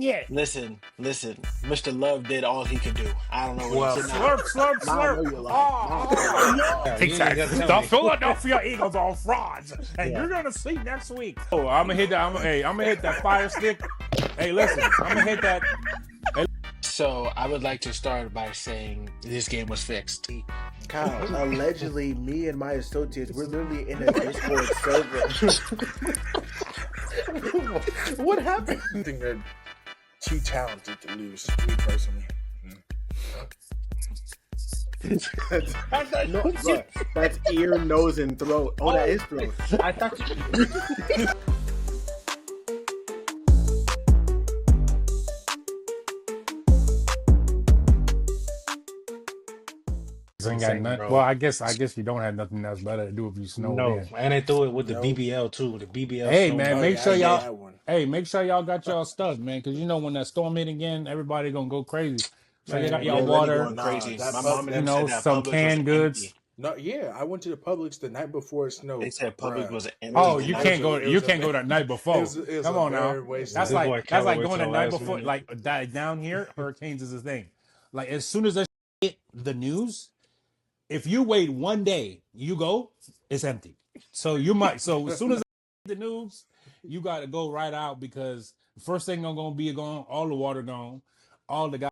Yeah. Listen. Mr. Love did all he could do. I don't know what Well, else to say. Slurp, slurp, Now I know slurp. you're lying. Now I know you're lying. yeah, He you ain't said, got to tell the me. Philadelphia Eagles are frauds, and Yeah. you're gonna see next week. Oh, I'm gonna hit that. I'm gonna hit that fire stick. Hey, listen, I'm gonna hit that. So I would like to start by saying this game was fixed. Kyle, allegedly, me and my associates, we're literally in a Discord server. What happened? I think they're too talented to lose, me personally. No, bro, that's ear, nose, and throat. Oh, that is throat. I thought you. Ain't got nothing. Well, I guess you don't have nothing else better to do if you snow. No, and they threw it with the BBL too. The BBL. Hey snow man, man. make sure y'all. That one. Hey, make sure y'all got y'all stuff, man, because you know when that storm hit again, everybody gonna go crazy. So you got They're y'all already water, going crazy. that My pub- mom and you them know, said that some Publix was canned goods. empty. No, yeah, I went to the Publix the night before it snowed. They said Publix Bruh. was empty. Oh, the you night can't go. it was You a can't go the night before. it was Come a on now. very waste That's of This time. boy like Keller went going to the the night last before. minute. Like down here, hurricanes is a thing. Like as soon as that hit the news, if you wait one day, you go, it's empty. So you might. So as soon as the news, you got to go right out because the first thing gonna be gone, all the water gone, all the guys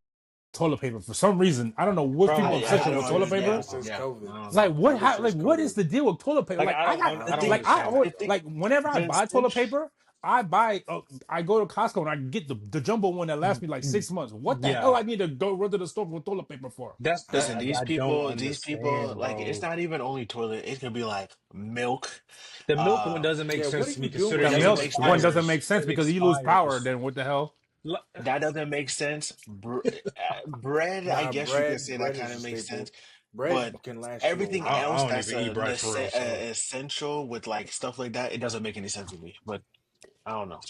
toilet paper. For some reason, I don't know what Bro, people I obsession don't with toilet understand. paper. Ever since Yeah. COVID. It's like what? Ever How, since like what is COVID. the deal with toilet paper? Like, I don't like I understand always, that. like whenever I buy toilet paper, I buy. I go to Costco and I get the jumbo one that lasts me like 6 months. What the Yeah. hell I need to go run to the store for toilet paper for? Listen, these I don't people, understand, like it's bro. not even only toilet. It could be like milk. The milk one Uh, doesn't make Yeah, what sense are to you me doing considering with The it it doesn't milk make one sense. doesn't expires. make sense It because you lose power. expires. Then what the hell? That doesn't make sense. Bread, I Nah, guess you could say that bread kind is of a makes staple. sense. Bread But can last you a everything while. I else don't that's even eat bread for real, so essential with like stuff like that, it doesn't make any sense to me. But I don't know.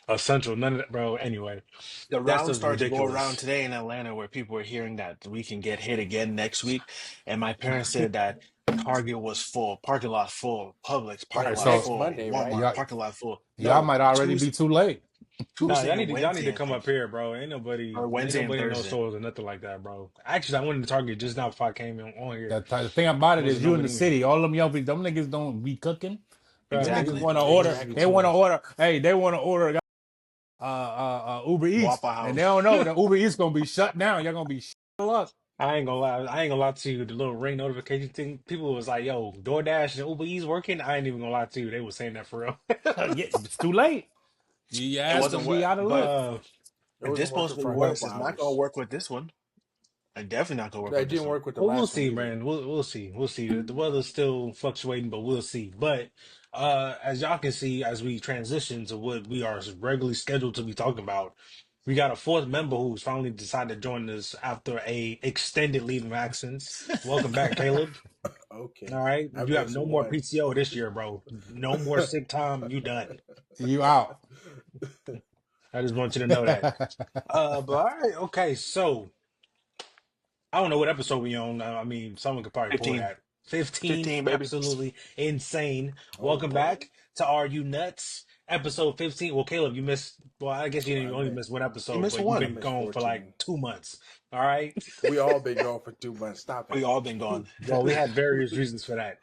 essential. None of that, bro. Anyway, The that round stuff's starts to go around ridiculous. today in Atlanta where people are hearing that we can get hit again next week. And my parents said that Target was full, parking lot full, Publix, All parking right, Like lot so next full, Monday, right? Walmart, y'all, parking lot full. y'all No, might already be Tuesday, too late. Nah, Tuesday and y'all need to Wednesday, I come up think, here, bro. or Ain't Wednesday and nobody in no Thursday. stores or nothing like that, bro. Actually, I went to Target just now before I came on here. The thing about it is Wasn't you in the nobody in here. city. All them young people, them niggas don't be cooking. Them niggas Exactly. want to order. They want to order. Hey, they want to order Uber Eats, Waffle and they House. don't know that Uber Eats gonna be shut down. Y'all gonna be shut up. I ain't gonna lie. I ain't gonna lie to you. The little ring notification thing. People was like, "Yo, DoorDash and Uber Eats working." I ain't even gonna lie to you. They was saying that for real. Yeah, it's too late. Your It ass wasn't gonna be what, out of but luck. uh, It if this wasn't working supposedly for a works, couple it's not gonna hours. work with this one. And definitely not gonna work It with this didn't one. work with the well, we'll last one see, either. man. We'll see. We'll see. The weather's still fluctuating, but we'll see. But as y'all can see, as we transition to what we are regularly scheduled to be talking about, we got a fourth member who's finally decided to join us after a extended leave of absence. Welcome back, Caleb. Okay. All right, you have no Absent more what? PTO this year, bro. No more sick time. You done. You out. I just want you to know that. But all right, okay. So I don't know what episode we on. I mean, someone could probably pull 15. that. 15, 15, baby. absolutely insane. Oh Welcome boy. back to Are You Nuts? Episode 15. Well, Caleb, you missed. Well, I guess you I only missed missed one You episode, missed but you've I one. been missed gone for 14. like 2 months. All right. We all been gone for 2 months. Stop it. We all been gone. Well, we had various reasons for that.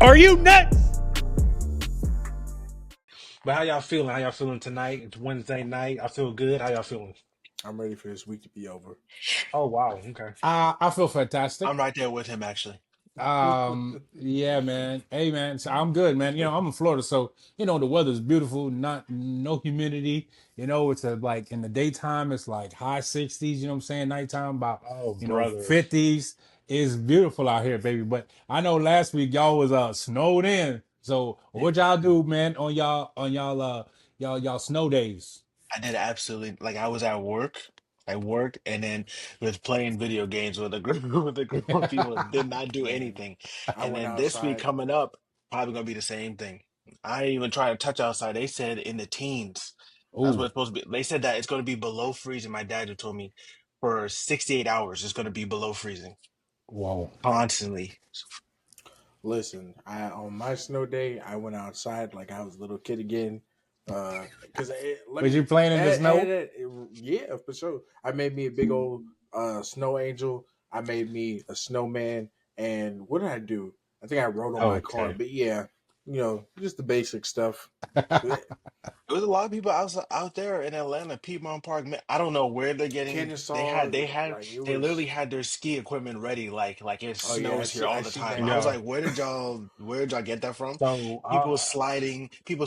Are you nuts? But how y'all feeling? How y'all feeling tonight? It's Wednesday night. I feel good. How y'all feeling? I'm ready for this week to be over. Oh wow, okay. I feel fantastic. I'm right there with him actually. Yeah, man. Hey, man. So I'm good, man. I'm in Florida, so the weather's beautiful. No humidity. It's like in the daytime, it's like high 60s. You know what I'm saying? Nighttime about Oh brother. 50s. It's beautiful out here, baby. But I know last week y'all was snowed in. So what y'all do, man, on y'all snow days? I did absolutely like I was at work. I worked and then was playing video games with a group with a group of people that did not do Man, anything. I And went then this week outside. coming up, probably gonna be the same thing. I ain't even trying to touch outside. They said in the teens. That's what Oh, it's supposed to be. They said that it's gonna be below freezing. My dad had told me for 68 hours it's gonna be below freezing whoa. constantly. Listen, I on my snow day, I went outside like I was a little kid again. Because let Was me, you playing in the snow? yeah, for sure. I made me a big old snow angel. I made me a snowman, and what did I do? I think I rode on my car. Okay. But yeah, just the basic stuff. There was a lot of people out there in Atlanta, Piedmont Park. Man, I don't know where they're getting. Kennesaw, like it They literally was. had their ski equipment ready, like it Oh yeah, snows here all I the seen time. that. I was Yeah. like, where did y'all get that from? So People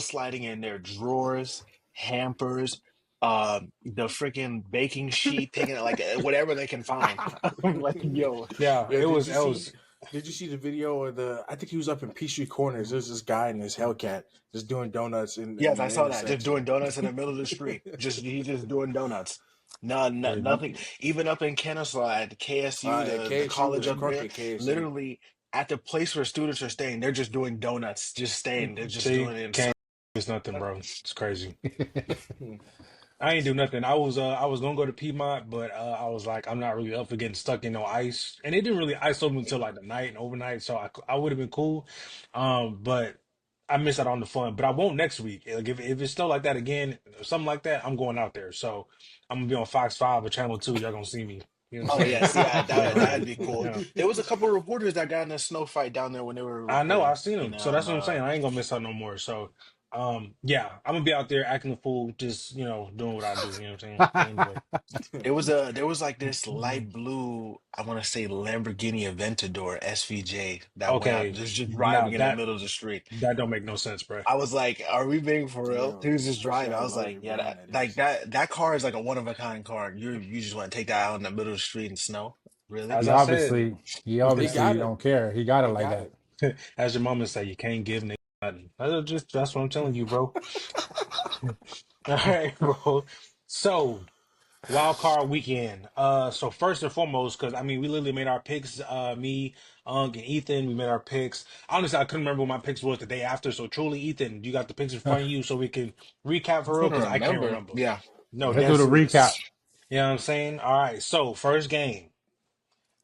sliding in their drawers, hampers, the freaking baking sheet, taking it like whatever they can find. I'm like, yo, yeah, Yeah, it did was you it see? was Did you see the video of the? I think he was up in Peachtree Corners. There's this guy in his Hellcat just doing donuts in yes, the I saw that. Just intersection. doing donuts in the middle of the street. He's just doing donuts. No, crazy. nothing. Even up in Kennesaw at KSU, At the KSU college was up crunk there, at KSU. literally at the place where students are staying, they're just doing donuts, just staying. They're just See, doing it inside. can't it's nothing, bro. It's crazy. I ain't do nothing. I was gonna go to Piedmont, but I was like, I'm not really up for getting stuck in no ice, and it didn't really ice over until like the night and overnight, so I would have been cool. But I missed out on the fun. But I won't next week. Like if it's still like that again, or something like that, I'm going out there. So I'm gonna be on Fox 5 or Channel 2. Y'all gonna see me. You know what I'm Oh saying? yeah, see, Being out there. that'd be cool. Yeah. There was a couple of reporters that got in a snow fight down there when they were I know, recording. I've seen You them. So know, that's what I'm saying. I ain't gonna miss out no more. So yeah, I'm gonna be out there acting a fool, just doing what I do. You know what I'm saying? Anyway. there was like this light blue, I want to say Lamborghini Aventador SVJ that went out Okay, just now driving in the middle of the street. that don't make no sense, bro. I was like, "Are we being for real?" He Yo, was just especially driving. how I was like, luxury "Yeah, brown that like is. that car is like a one of a kind car. You just want to take that out in the middle of the street and snow, really?" As He I said, obviously, he They obviously got it. don't care. He got it They like got that. it. as your mama say, you can't give niggas nothing. That's what I'm telling you, bro. All right, bro. So wild card weekend. So first and foremost, because I mean, we literally made our picks. Me, Unk, and Ethan, we made our picks. Honestly, I couldn't remember what my picks was the day after. So truly, Ethan, you got the picks in front of you, so we can recap I'm for real, trying to because I can't remember. remember. Yeah, No, Let's do dead the recap. serious. You know what I'm saying? All right. So first game,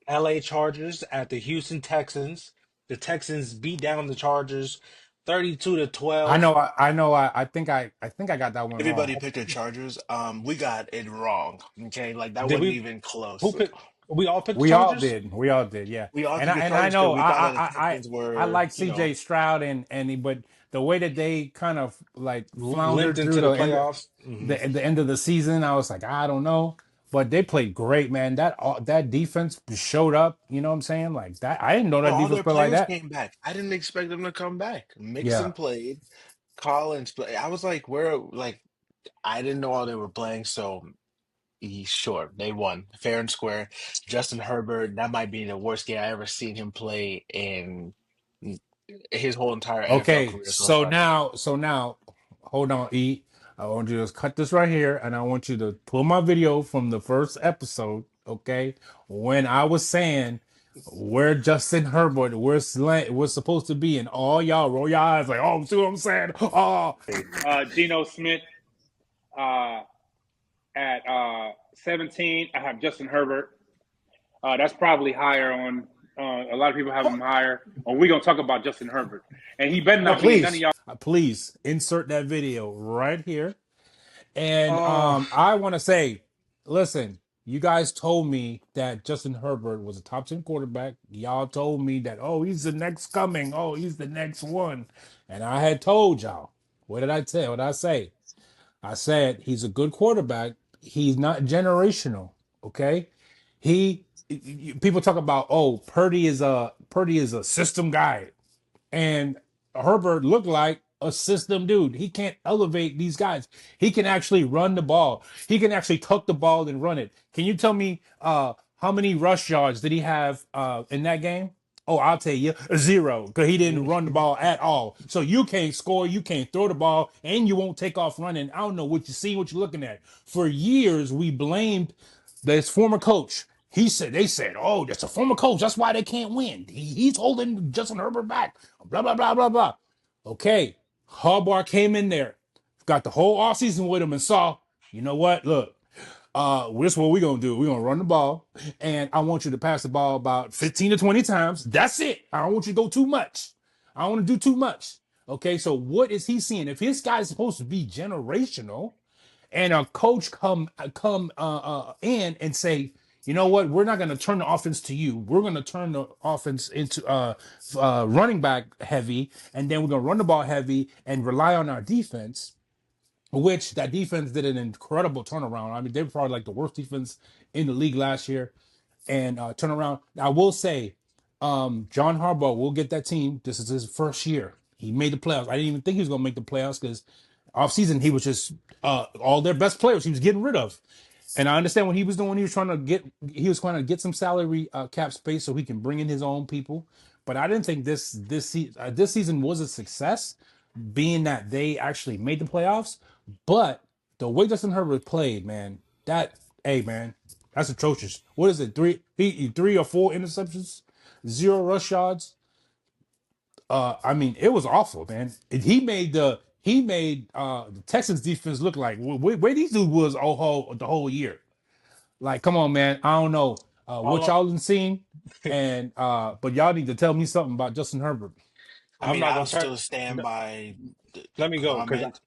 LA Chargers at the Houston Texans. The Texans beat down the Chargers 32 to I 12. know. I know. I think I got that one everybody wrong. picked the Chargers. We got it wrong. Okay, like that Did wasn't we even who close. picked we all picked the We all Chargers? did. We all did. Yeah. We all And picked I the and I Chargers because know. we thought that the Texans I were, like C.J. Stroud but the way that they kind of like Limped floundered through into the playoffs. Hmm. the end of the season, I was like, I don't know. But they played great, man. That defense showed up. You know what I'm saying? Like that. I didn't know well, that all defense their played like players that. came back. I didn't expect them to come back. Yeah. Mixon played, Collins played. I was like, where? Like, I didn't know all they were playing. So, sure, they won fair and square. Justin Herbert, that might be the worst game I ever seen him play in his whole entire NFL Okay, career so so far. now, hold on, E. I want you to cut this right here, and I want you to pull my video from the first episode. Okay, when I was saying where Justin Herbert, was supposed to be, and all y'all roll your eyes like, oh, see what I'm saying? Oh, Geno Smith uh, at 17. I have Justin Herbert. That's probably higher on. A lot of people have him higher. And we're gonna talk about Justin Herbert, and he better no, not be in none of please, y'all. please insert that video right here. And Oh, I want to say, listen, you guys told me that Justin Herbert was a top 10 quarterback. Y'all told me that, oh, he's the next coming. Oh, he's the next one. And I had told y'all, what did I tell? What did I say? I said he's a good quarterback, He's not generational. Okay, people talk about, oh, Purdy is a system guy, and Herbert looked like a system dude. He can't elevate these guys. He can actually run the ball. He can actually tuck the ball and run it. Can you tell me how many rush yards did he have in that game? Oh, I'll tell you, 0, because he didn't run the ball at all. So you can't score, you can't throw the ball, and you won't take off running. I don't know what you're seeing, what you're looking at. For years, we blamed this former coach. They said, oh, that's a former coach. That's why they can't win. He's holding Justin Herbert back. Blah, blah, blah, blah, blah. Okay. Harbaugh came in there, got the whole offseason with him and saw, you know what? Look, this is what we're going to do. We're going to run the ball, and I want you to pass the ball about 15 to 20 times. That's it. I don't want you to go too much. I don't want to do too much. Okay, so what is he seeing? If his guy is supposed to be generational, and a coach come in and say, you know what, we're not going to turn the offense to you. We're going to turn the offense into running back heavy, and then we're going to run the ball heavy and rely on our defense, which that defense did an incredible turnaround. I mean, they were probably like the worst defense in the league last year, and turn around. I will say, John Harbaugh will get that team. This is his first year. He made the playoffs. I didn't even think he was going to make the playoffs because offseason he was just all their best players he was getting rid of. And I understand what he was doing. He was trying to get some salary cap space so he can bring in his own people. But I didn't think this season was a success, being that they actually made the playoffs. But the way Justin Herbert played, man, that's atrocious. What is it? Three or four interceptions, 0 rush yards. I mean, it was awful, man. He made the Texans defense look like where these dudes was the whole year. Like, come on, man. I don't know what All y'all been seeing, and but y'all need to tell me something about Justin Herbert. I I'm mean, not I'll gonna turn. still stand by the Let me go because comment.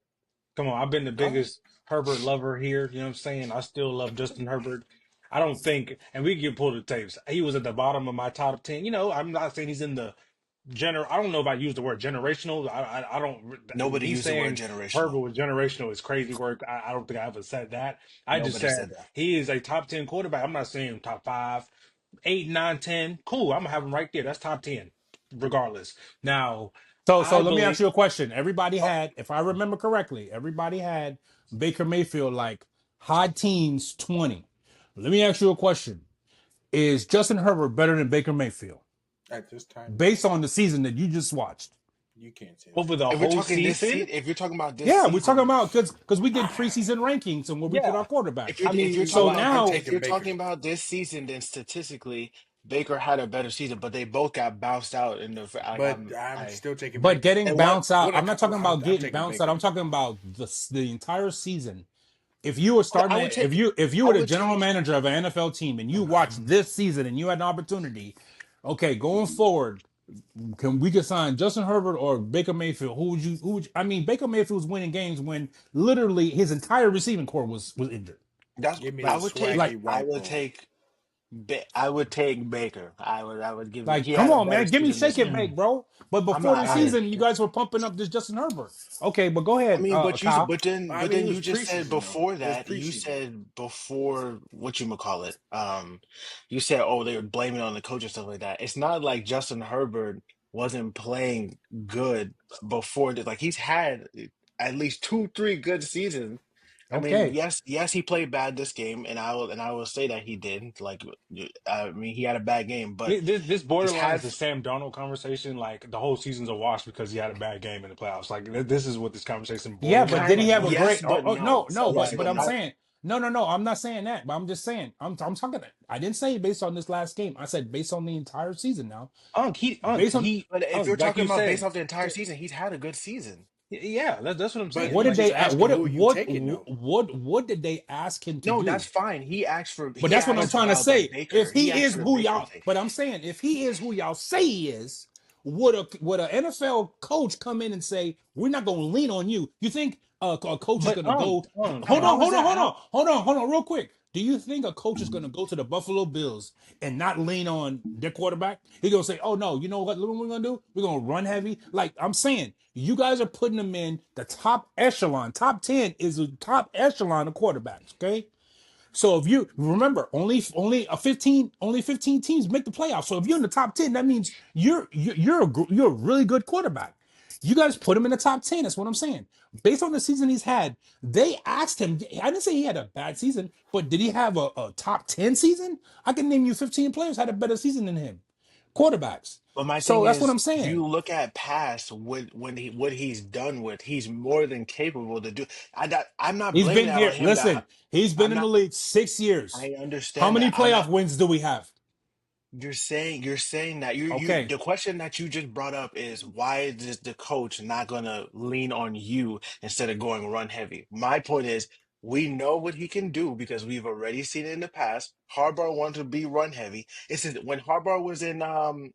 come on, I've been the Oh, biggest Herbert lover here. You know what I'm saying? I still love Justin Herbert. I don't think, and we can pull the tapes. He was at the bottom of my top 10. You know, I'm not saying he's in the I don't know if I use the word generational. I don't. nobody Me used the word saying Herbert generational. was generational is crazy work. I don't think I ever said that. I just Nobody said said that. he is a top 10 quarterback. I'm not saying top five, 8, 9, 10. Cool. I'm gonna have him right there. That's top 10, regardless. Now, So I let me ask believe. you a question. Everybody Oh, had, if I remember correctly, everybody had Baker Mayfield like high teens 20. Let me ask you a question. Is Justin Herbert better than Baker Mayfield At this time, based on the season that you just watched? you can't say that. over the whole season. If you're talking about this Yeah, we're talking season, about because we did preseason rankings and where we put our Yeah. quarterbacks. I if you're mean, So talking well, about I'm now, if taking you're Baker. talking about this season, then statistically, Baker had a better season, but they both got bounced out in the. Like, But I'm still taking but Baker. getting and what bounced out, What I'm not talking about I'm getting taking bounced out. Baker. I'm talking about the entire season. If you were I starting, would take if you I were the would general take manager of an NFL team and you watched this season and you had an opportunity, okay, going forward, we could sign Justin Herbert or Baker Mayfield? I mean, Baker Mayfield was winning games when literally his entire receiving corps was injured. that's Give me I the Like, would take like, swaggy I white would boy. take I would take Baker. I would give him. He come had a on, better man, give me season shake this and year. bake, bro. But I'm before not. the I season, you guys were pumping up this Justin Herbert. Okay, but go I ahead, mean, Kyle. I but mean, then it you was just said preseason though. before It was that, you preseason. said before what you call it. You said, oh, they were blaming it on the coach and stuff like that. It's not like Justin Herbert wasn't playing good before this. Like he's had at least 2, 3 good seasons. I mean, Okay, yes, he played bad this game, and I will say that he did. Like, I mean, he had a bad game, but this he's borderlines had. the Sam Darnold conversation. Like the whole season's a wash because he had a bad game in the playoffs. Like this is what this conversation yeah, but borderlines did he like Kind have a doing. yes, great? Oh, but oh no, no. no, Yes, but but I'm no. saying no. I'm not saying that. But I'm just saying I'm talking. I didn't say based on this last game. I said based on the entire season. Now, based on But if you're Like talking you about based said, off the entire season, he's had a good season. yeah, that's what I'm But saying. what you did Like just they asking who you taking though. what did they ask him to No, that's do? fine. But He that's what I'm asked trying to about the say. Baker. If He he asked is for the who Baker y'all, thing. but I'm saying if he is who y'all say he is, would an NFL coach come in and say we're not going to lean on you? You think a coach is but going to go? Hold on, How is hold on, that? hold on, How hold on, real quick. Do you think a coach is going to go to the Buffalo Bills and not lean on their quarterback? He's going to say, "Oh no, you know what? Look what we're going to do? We're going to run heavy." Like I'm saying, you guys are putting them in the top echelon. Top 10 is the top echelon of quarterbacks. Okay, So if you remember, only 15 teams make the playoffs. So if you're in the top 10, that means you're a really good quarterback. You guys put him in the top 10. That's what I'm saying. Based on the season he's had, they asked him. I didn't say he had a bad season, but did he have a top 10 season? I can name you 15 players had a better season than him, quarterbacks. But my So thing that's what is, I'm if saying. you look at past what he's done with, he's more than capable to do. I'm not He's blaming been that on here. him. Listen, he's been I'm in the not. league 6 years. I How understand many that. I'm playoff not. wins do we have? You're saying that you Okay. the question that you just brought up is why is the coach not gonna lean on you instead of going run heavy? My point is we know what he can do because we've already seen it in the past. Harbaugh wanted to be run heavy. It's when Harbaugh was in oh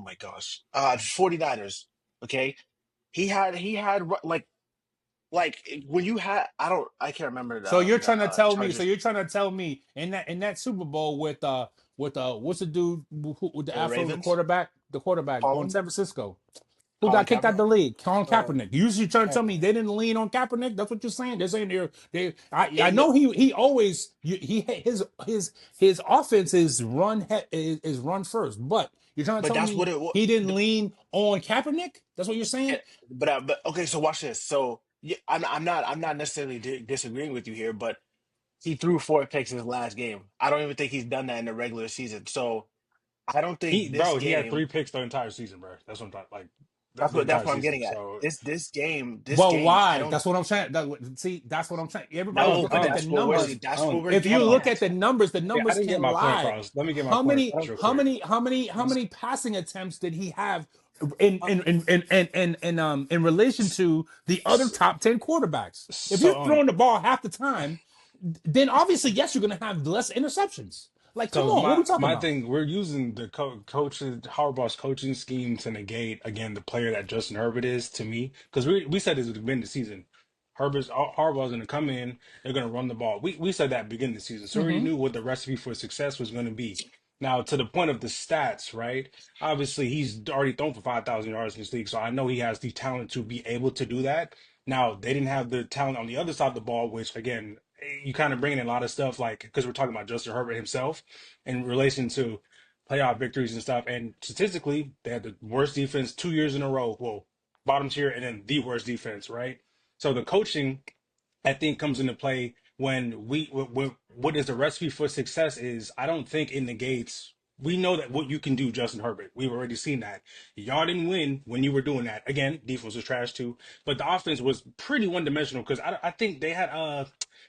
my gosh 49ers, okay? Like when you had I can't remember So you're trying to the tell me. So Chargers, you're trying to tell me in that Super Bowl with what's the dude with the the Afro, Ravens, the quarterback on Colin San Francisco, who Colin got kicked out Kaepernick. the league, Colin Uh, Kaepernick. You usually trying to tell me Kaepernick. they didn't lean on Kaepernick. That's what you're saying. They're saying they. I In know he always his offense is run first, but you're trying to but tell that's what me it was. he didn't lean on Kaepernick. That's what you're saying. But okay, so watch this. So yeah, I'm not necessarily disagreeing with you here, but he threw 4 picks in his last game. I don't even think he's done that in the regular season. So I don't think this He had game. 3 picks the entire season, bro. That's what I'm talking like That's the what entire I'm season. getting at. So This Well, game. I why? don't. That's what I'm saying. See, that's what I'm saying. Everybody's No, looking but at the numbers. that's what we're If you getting look at at. the yeah, I numbers didn't get can my point lie. across. Let me get my How point many, across real how quick. many, how many, how many passing attempts did he have in relation to the other So, top 10 quarterbacks? If you're so throwing the ball half the time, then obviously yes, you're going to have less interceptions. Like, come So on, what are we talking my about? thing, we're using the coaches Harbaugh's coaching scheme to negate again the player that Justin Herbert is to me because we said this at the beginning of the season. Harbaugh's going to come in, they're going to run the ball. We said that at the beginning of the season, so we already Hmm. knew what the recipe for success was going to be. Now to the point of the stats, right? Obviously, he's already thrown for 5,000 yards in this league, so I know he has the talent to be able to do that. Now they didn't have the talent on the other side of the ball, which again, you kind of bring in a lot of stuff like because we're talking about Justin Herbert himself in relation to playoff victories and stuff. And statistically, they had the worst defense 2 years in a row. Well, bottom tier and then the worst defense, right? So the coaching, I think, comes into play when what is the recipe for success is I don't think it negates. We know that what you can do, Justin Herbert. We've already seen that. Y'all didn't win when you were doing that. Again, defense was trash too, but the offense was pretty one dimensional because I think they had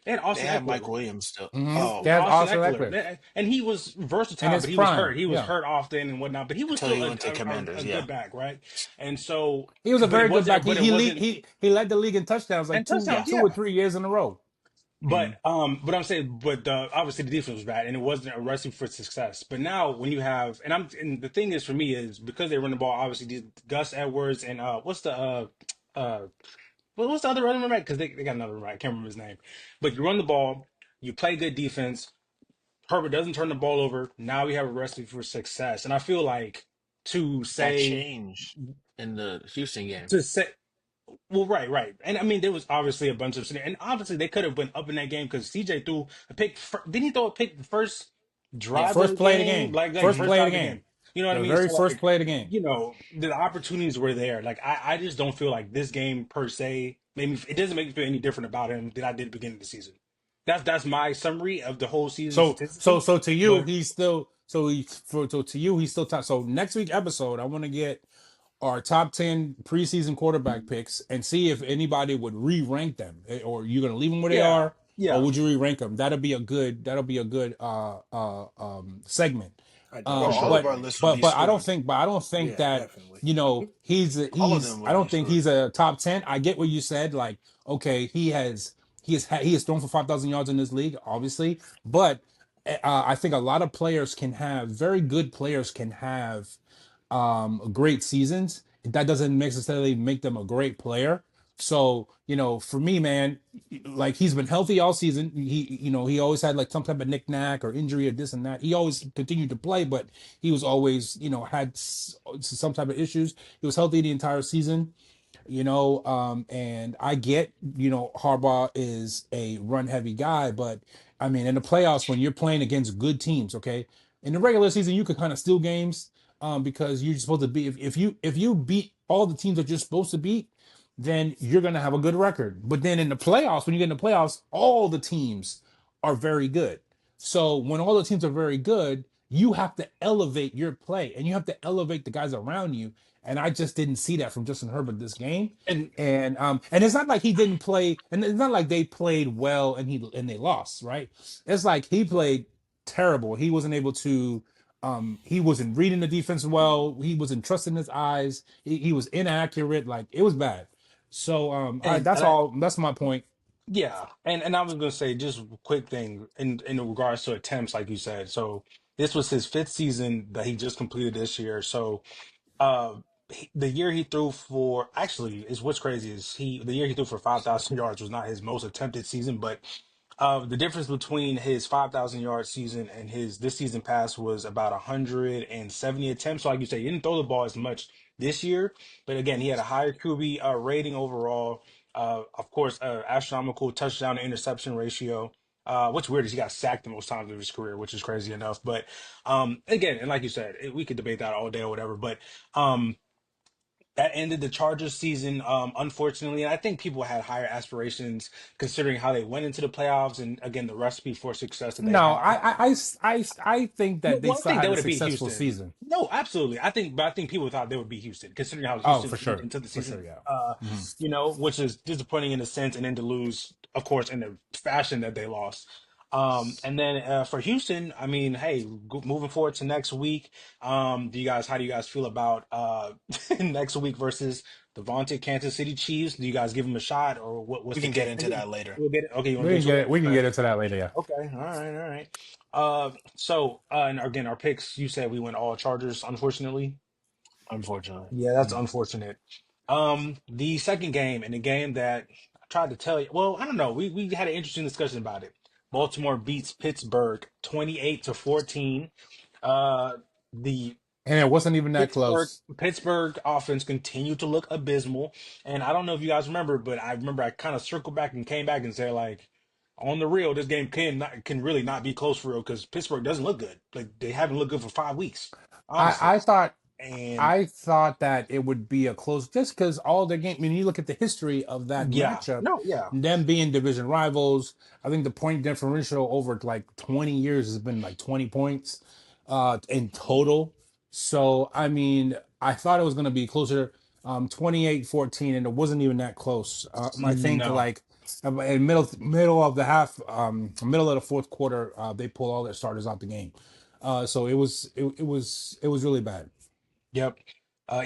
They Austin had Eckler. Mike Williams still. Hmm. Oh, That's Austin also Eckler, accurate and he was in versatile, his but he was hurt. prime. He was Yeah, hurt often and whatnot, but he was until still he went to a Commanders. Yeah. good back, right? And so, he was a but it very good back. wasn't, He but it he lead, wasn't, he led the league in touchdowns like and touchdowns, two or yeah. 3 years in a row. Mhm. But I'm saying, but obviously the defense was bad, and it wasn't a recipe for success. But now when you have, and the thing is for me is because they run the ball, obviously Gus Edwards and uh what's the other running back? Because they got another running back. I can't remember his name. But you run the ball, you play good defense. Herbert doesn't turn the ball over. Now we have a recipe for success. And I feel like to That say changed in the Houston game. to say well, right. And I mean there was obviously a bunch of and obviously they could have went up in that game because CJ threw a pick. Didn't he throw a pick the first Yeah. drive of First the play of the game? game. Like First first play of drive the of the game. game. You know what I The mean? very So first like, play of the game. the opportunities were there. Like I just don't feel like this game per se it doesn't make me feel any different about him than I did at the beginning of the season. That's my summary of the whole season statistically. So to you, But he's still to you he's still top. So next week episode, I want to get our top 10 preseason quarterback picks and see if anybody would re-rank them, or you're gonna leave them where they yeah, are, or yeah, would you re-rank them? That'll be a good segment. I Well, for definitely all sure. of But our lists will be scored. I don't think yeah, that definitely. All of them I would be don't think scored. he's a top 10. I get what you said. Like, okay, he has thrown for 5,000 yards in this league, obviously, but I think a lot of players can have very good players can have great seasons. That doesn't necessarily make them a great player. So, for me, man, like he's been healthy all season. He always had like some type of knick-knack or injury or this and that. He always continued to play, but he was always, had some type of issues. He was healthy the entire season. And I get, Harbaugh is a run heavy guy, but I mean, in the playoffs, when you're playing against good teams, okay, in the regular season, you could kind of steal games, because you're supposed to be, if you beat all the teams that you're supposed to beat, then you're going to have a good record. But then in the playoffs, when you get in the playoffs, all the teams are very good. So when all the teams are very good, you have to elevate your play and you have to elevate the guys around you. And I just didn't see that from Justin Herbert this game. And And it's not like he didn't play, and it's not like they played well and they lost, right? It's like he played terrible. He wasn't able to, he wasn't reading the defense well. He wasn't trusting his eyes. He was inaccurate. Like, it was bad. So and that's all. That's my point. yeah, and I was gonna say just a quick thing in regards to attempts, like you said. So this was his fifth season that he just completed this year. So uh, the year he threw for actually is what's crazy is the year he threw for 5,000 yards was not his most attempted season, but the difference between his 5,000 yard season and his this season pass was about 170 attempts. So like you said, he didn't throw the ball as much this year, but again, he had a higher QB rating overall. Of course, astronomical touchdown to interception ratio. What's weird is he got sacked the most times of his career, which is crazy enough. But again, and like you said, we could debate that all day or whatever. But um, that ended the Chargers season, unfortunately. And I think people had higher aspirations considering how they went into the playoffs and again the recipe for success that they No, had. I think No, that they well, I still think they had a would have beat successful Houston. season. No, absolutely. But I think people thought they would beat Houston, considering how Oh, Houston for went sure, into the for sure, season. yeah. Hmm. Which is disappointing in a sense, and then to lose, of course, in the fashion that they lost. And then for Houston, I mean, hey, moving forward to next week, how do you guys feel about next week versus the vaunted Kansas City Chiefs? Do you guys give them a shot, or what's We the can get case? into that later. We'll get it. Okay, you want to We get can into get it? it. We can Okay. get into that later. Yeah. Okay, all right, all right. And again, our picks. You said we went all Chargers, unfortunately. Unfortunately. Yeah, that's unfortunate. The second game, and the game that I tried to tell you. Well, I don't know. We had an interesting discussion about it. Baltimore beats Pittsburgh 28-14. The And it wasn't even that Pittsburgh close. Pittsburgh offense continued to look abysmal. And I don't know if you guys remember, but I remember I kind of circled back and came back and said, like, on the real, this game can really not be close for real because Pittsburgh doesn't look good. Like, they haven't looked good for 5 weeks, I honestly. I thought And I thought that it would be a close, just because all the game. I mean, you look at the history of that yeah, matchup, no, yeah, them being division rivals. I think the point differential over like 20 years has been like 20 points, in total. So I mean, I thought it was going to be closer, 28-14, and it wasn't even that close. I think no. like in middle of the half, middle of the fourth quarter, they pulled all their starters out the game. So it was really bad. Yep.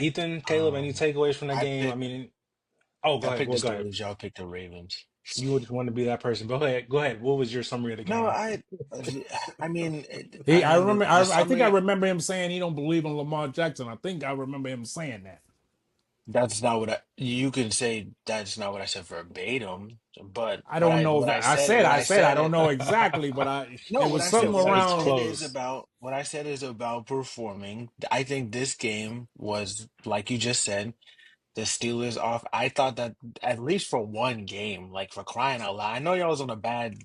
Ethan, Caleb, any Um, takeaways from that I game? I picked mean, oh, go I ahead. picked the Well, go ahead. Steelers. Y'all picked the Ravens. You would want to be that person. Go ahead. Go ahead. What was your summary of the No, game? I mean, I remember. the I think I summary. remember him saying he don't believe in Lamar Jackson. I think I remember him saying that. That's not what you can say. That's not what I said verbatim. But I don't know what if I I said, said. what I I said I said don't it. know exactly, but No, it what was I said, something It what I was around. said is close. about what I said is about performing. I think this game was like you just said. The Steelers off. I thought that at least for one game, like for crying out loud. I know y'all was on a bad,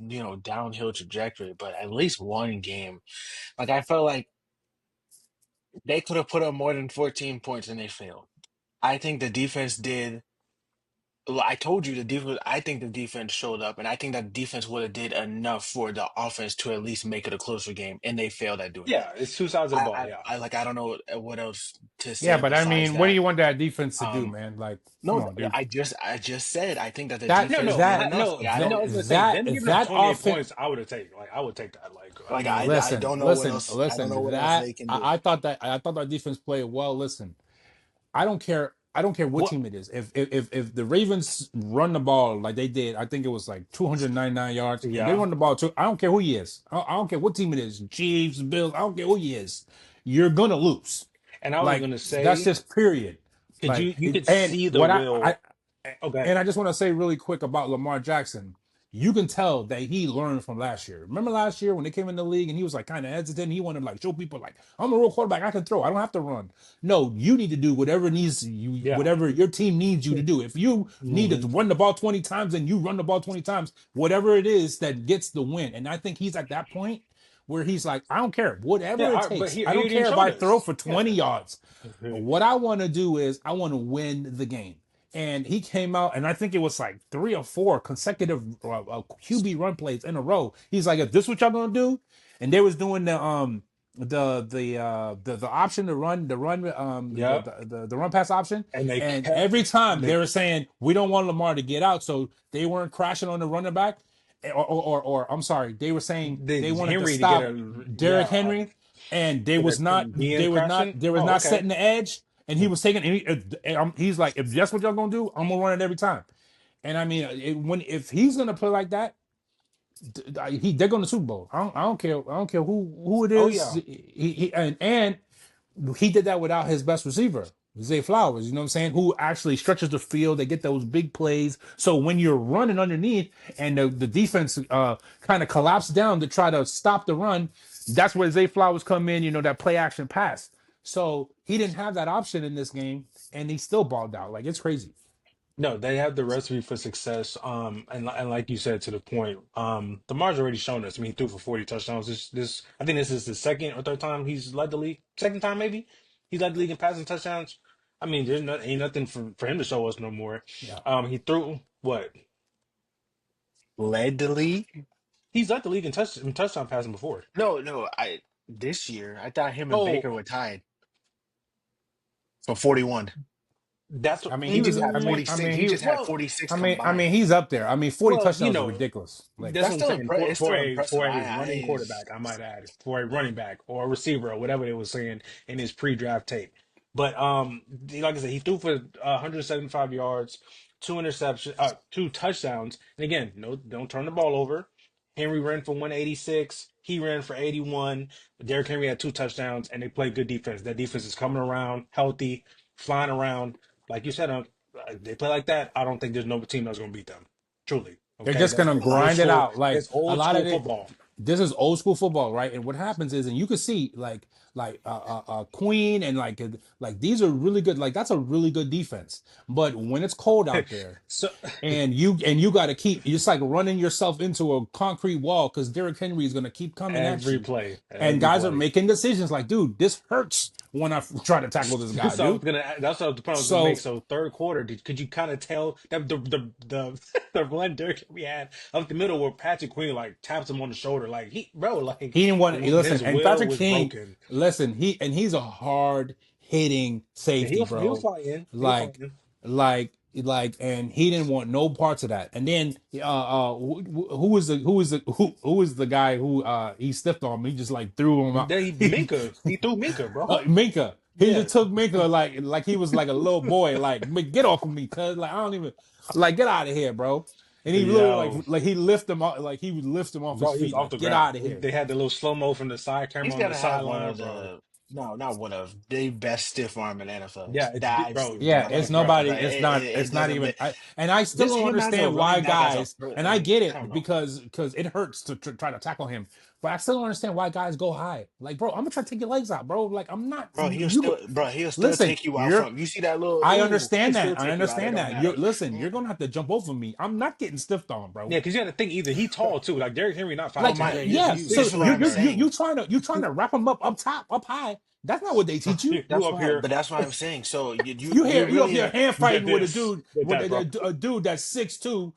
downhill trajectory, but at least one game. Like I felt like they could have put up more than 14 points and they failed. I think the defense did. I told you the defense. I think the defense showed up, and I think that defense would have did enough for the offense to at least make it a closer game, and they failed at doing that. Yeah, it's two sides of the ball. I, Yeah. I, I like. I don't know what else to Yeah, say but I besides mean, what do that. you want that defense to do, Um, man? Like, come no, on, dude. I just said I think that the That No, defense no, did that enough. Like I no. don't I was gonna say that them giving up that 28 offense. points. I would have taken. Like, I would take that. Like, I like I mean, I Listen, don't know what listen, else. I don't know listen. what else That they can do. I thought that defense played well. Listen, I don't care. I don't care what what? team it is. If the Ravens run the ball like they did, I think it was like 299 yards. If they Yeah. run the ball too, I don't care who he is. I don't care what team it is. Chiefs, Bills. I don't care who he is. You're gonna lose. And I was Like, gonna that's say, just period. you could And see the what will. I Okay. and I just want to say really quick about Lamar Jackson. you can tell that he learned from last year. Remember last year when they came in the league and he was like kind of hesitant. He wanted to like show people like I'm a real quarterback. I can throw. I don't have to run. No, you need to do whatever needs you, Yeah. whatever your team needs you to do. If you need to run the ball 20 times, then you run the ball 20 times. Whatever it is that gets the win. And I think he's at that point where he's like, I don't care, whatever it But takes. he I don't didn't care if show I this. throw for 20 yards. Yeah. What I want to do is I want to win the game. And he came out, and I think it was like 3 or 4 consecutive QB run plays in a row. He's like, "Is this what y'all gonna do?" And they was doing the option to run the run Yep. the run pass option, And they and kept every time they were saying we don't want Lamar to get out, so they weren't crashing on the running back, or I'm sorry, they were saying they wanted Henry to stop to get Derrick Henry, and they was not setting the edge. And he was taking. He's like, if that's what y'all gonna do, I'm gonna run it every time. And I mean, if he's gonna play like that, they're going to Super Bowl. I don't care. I don't care who it is. Oh, yeah. And he did that without his best receiver, Zay Flowers. You know what I'm saying? Who actually stretches the field. They get those big plays. So when you're running underneath and the defense kind of collapsed down to try to stop the run, that's where Zay Flowers come in. You know, that play action pass. So he didn't have that option in this game, and he still balled out. Like, it's crazy. No, they have the recipe for success. And like you said, to the point, Lamar's already shown us. I mean, he threw for 40 touchdowns. I think this is the second or third time he's led the league. Second time maybe he's led the league in passing touchdowns. I mean, ain't nothing for him to show us no more. Yeah. He threw what? Led the league? He's led the league in touchdown passing before. No. This year I thought him and Oh, Baker were tied for 41. that's I what mean, He he just was. had I mean, 46. He he. just had well. 46 I mean, combined. he's up there. I mean, 40 Well, touchdowns is ridiculous. Like, that's That's what I'm still saying. It's still impressive. For a running quarterback, I might add, for a running back or a receiver or whatever they were saying in his pre-draft tape. But like I said, he threw for 175 yards, 2 touchdowns, and again, no, don't turn the ball over. Henry ran for 186. He ran for 81. Derrick Henry had 2 touchdowns, and they played good defense. That defense is coming around, healthy, flying around. Like you said, they play like that. I don't think there's no team that's going to beat them. Truly. they're Okay, just that's gonna old grind it school. out. Like It's a old lot of school it. football. This is old school football, right? And what happens is, and you can see Queen and like these are really good. Like that's a really good defense. But when it's cold out there, So and you got to keep, it's like running yourself into a concrete wall because Derrick Henry is gonna keep coming at every you. play, And guys are making decisions like, dude, this hurts when I try to tackle this guy, So I was dude. gonna. That's what the point I was gonna make. So third quarter, could you kind of tell that the one Derrick we had up the middle where Patrick Queen like taps him on the shoulder, like He didn't want to listen. his And will Patrick was King, broken. listen, he's a hard hitting safety, He'll bro. fly in. Like, and he didn't want no parts of that. And then, who was the guy who he stiffed on me? He just like threw him out. Minka, he threw Minka, bro. Minka. He Yeah. just took Minka like he was like a little boy. Like, get off of me, cuz like I don't even like get out of here, bro. And he literally like he lift him up, like he would lift him off Bro, his he was feet. off Like, the get ground. out of here. They had the little slow mo from the side camera He's on the gotta have one sideline, of bro. not one of the best stiff arm in NFL. Yeah, bro. Yeah, it's nobody. Like, It's not doesn't even. make- And I still Just don't him as a understand why running back as guys. a- And I get I it don't know. because it hurts to try to tackle him. But I still don't understand why guys go high. Like, bro, I'm gonna try to take your legs out, bro. Like, I'm not. Bro, he'll still listen, take you out from. You see that little? I ooh, understand he'll that. still I take you out. It understand don't that. matter. You're gonna have to jump over me. I'm not getting stiffed on, bro. Yeah, because you got to think either he tall too. Like Derrick Henry, not 5'10". Like, yeah, so this is what I'm saying. you trying to wrap him up top, up high. That's not what they teach you. That's up why, here. but that's what I'm saying. So You up here hand fighting with a this. dude, With that, with a dude that's 6'2",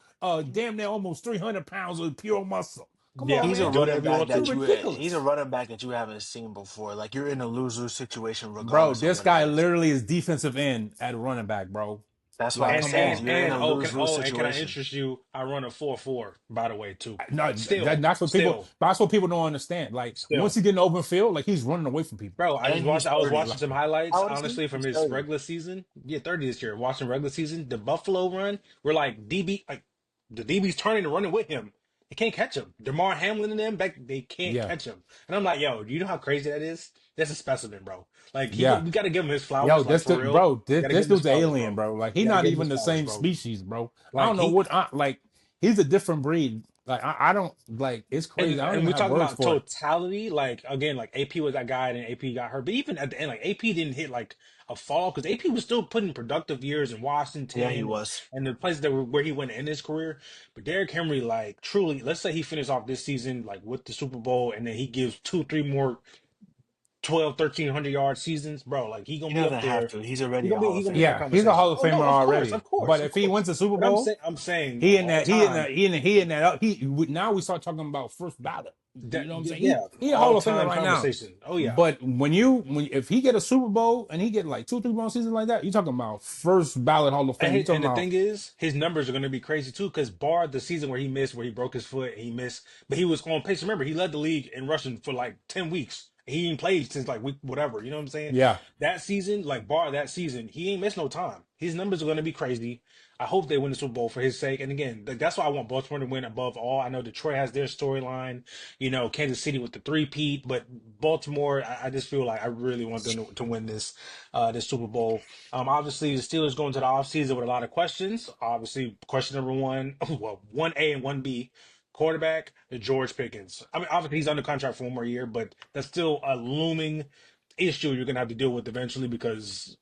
damn near almost 300 pounds of pure muscle. Come Yeah, on, he's man. a do running whatever you back want that to. Ridiculous. he's a running back that you haven't seen before. Like you're in a lose-lose situation Bro, regardless. this of what guy it is. literally is defensive end at running back, bro. That's what Like, I'm come saying. on. You're in a lose-lose and can I situation. interest you? I run a 4.4, by the way, too. No, Still, that's what people. still. That's what people don't understand. Like Still. once he get in the open field, like he's running away from people. Bro, I And was he's 30. watching some highlights, How old is he? honestly, from He's his 30. regular season. Yeah, 30 this year. Watching regular season, the Buffalo run, we're like the DB's turning and running with him. They can't catch him. DeMar Hamlin and them they can't Yeah. catch him. And I'm like, yo, do you know how crazy that is? That's a specimen, bro. Like, Yeah. we got to give him his flowers. Yo, like, this for dude, real. bro, Gotta give this him dude's his flowers, alien, bro. Like he's Gotta not give him even the his flowers, same bro. species, bro. I Like, don't know what. Like he's a different breed. Like I don't like. It's crazy. I don't And even we're have talking words about for it. totality. Like again, like AP was that guy, and AP got hurt. But even at the end, like AP didn't hit like a fall because AP was still putting productive years in Yeah, he Washington was. and the places that were where he went in his career. But Derrick Henry, like truly, let's say he finished off this season like with the Super Bowl, and then he gives 2, 3 more 12, 1,300 yard seasons, bro. Like he He gonna be doesn't up have there. to. He's already a Hall He of gonna be in that Famer. Yeah, he's a conversation. Hall of Oh no, Famer of course, already. of course, But of if he course. wins the Super But Bowl, I'm saying he of in all that he in time. that he in that now we start talking about first ballot. You know what I'm saying? Yeah, He a all Hall of Famer time right now. conversation. Oh yeah. But when if he get a Super Bowl and he get like 2, 3 more seasons like that, you talking about first ballot Hall of Fame. You talking And the about thing is, his numbers are going to be crazy too. Because bar the season where he missed, where he broke his foot, he missed, but he was on pace. Remember, he led the league in rushing for like 10 weeks. He ain't played since like week whatever. You know what I'm saying? yeah. That season, like bar that season, he ain't missed no time. His numbers are going to be crazy. I hope they win the Super Bowl for his sake. And again, like, that's why I want Baltimore to win above all. I know Detroit has their storyline. You know, Kansas City with the three-peat, but Baltimore, I just feel like I really want them to win this Super Bowl. Obviously, the Steelers go into the offseason with a lot of questions. Obviously, question number one, well, 1A and 1B, quarterback, George Pickens. I mean, obviously, he's under contract for 1 more year, but that's still a looming issue you're going to have to deal with eventually because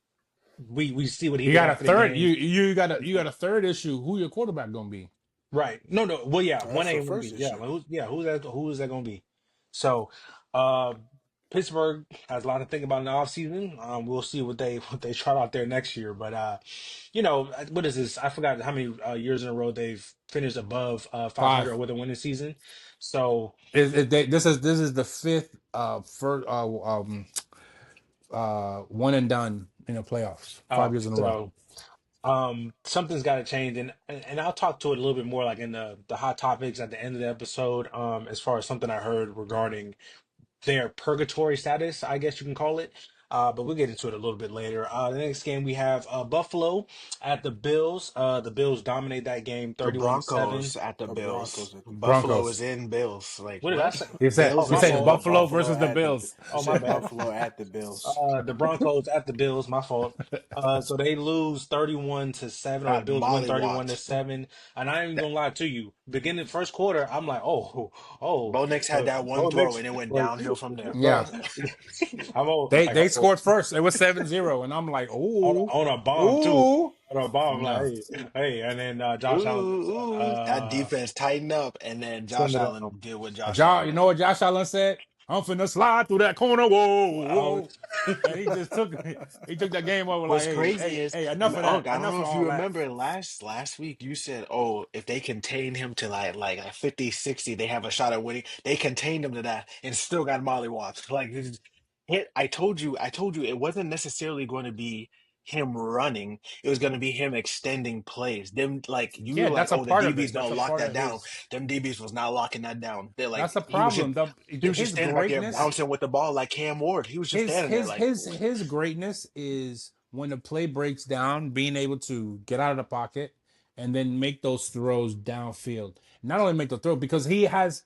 we see what he You did got a after the third. game. You got a third issue. Who your quarterback gonna be? Right. No, no. Well, yeah, That's 1A the and first 1B. Yeah, issue. like, who's that going to be? So, uh, Pittsburgh has a lot to think about in the offseason. We'll see what they try out there next year. But what is this? I forgot how many years in a row they've finished above 500 or 5. with a winning season. So This is the fifth first one and done in the playoffs. 5 years in a row. so something's got to change, and I'll talk to it a little bit more like in the hot topics at the end of the episode. As far as something I heard regarding their purgatory status, I guess you can call it. But we'll get into it a little bit later. The next game we have Buffalo at the Bills. The Bills dominate that game The 31-7. Broncos at the The Bills. Broncos at the Buffalo Broncos. is in Bills. Like What did I what? say? Bills He My is said in fault. the Buffalo Buffalo. versus the at the. Bills. I Oh, my said bad. Buffalo at the Bills. The Broncos at the Bills, my fault. So they lose 31-7, or the Got Bills win 31 to mollywopped. 7. And I ain't even That gonna lie to you. Beginning first quarter, I'm like, Bo Nix had that one Bo throw Nix, and it went like, downhill from there. bro, Yeah. I'm all They like, they scored first. It was 7-0, and I'm like, ooh, on a bomb too. ooh. On a bomb, like, No. hey, and then Ooh, Josh Allen ooh, that defense tightened up, and then Josh send it Allen on. did what Josh Josh, Allen you know does. what Josh Allen said? I'm finna slide through that corner. Whoa, Oh, whoa. And he took that game over like, What's hey, crazy hey, is, hey, enough of that. Unc, I don't Enough know of if you all that. remember last week you said, oh, if they contain him to like 50, 60, they have a shot at winning. They contained him to that and still got mollywopped. Like I told you it wasn't necessarily going to be him running. It was going to be him extending plays. Them like you Yeah, were like, that's a oh, the part of DB's it. gonna That's a lock part that of down. his Them DBs was not locking that down. They're like that's the problem. he was just His standing back there greatness, bouncing with the ball like Cam Ward. He was just standing there like his greatness is when the play breaks down, being able to get out of the pocket and then make those throws downfield. Not only make the throw, because he has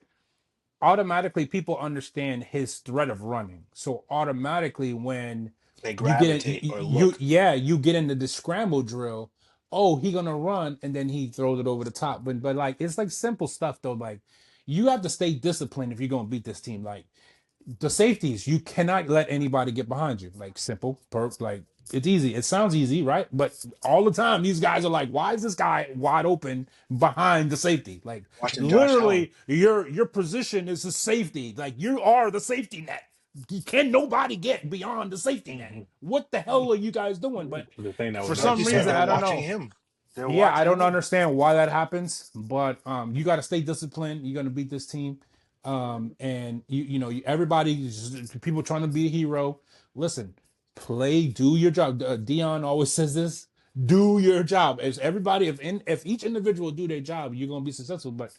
automatically people understand his threat of running. So automatically when they you get in gravitate or look. you get into the scramble drill, oh, he gonna run, and then he throws it over the top. But like it's like simple stuff though. Like you have to stay disciplined if you're gonna beat this team. Like the safeties, you cannot let anybody get behind you. Like simple, like it's easy. It sounds easy, right? But all the time, these guys are like, why is this guy wide open behind the safety? Like Watching Josh Allen. literally, your position is the safety. Like you are the safety net. Can nobody get beyond the safety net? mhm. What the hell are you guys doing? But The thing that for was Like never you some said, reason, they're said. I don't watching know. him. They're Yeah, I watching don't him. understand why that happens, but you got to stay disciplined. You're gonna beat this team, and everybody, people trying to be a hero. Listen, do your job. Dion always says this: do your job. As everybody, if each individual do their job, you're gonna be successful. But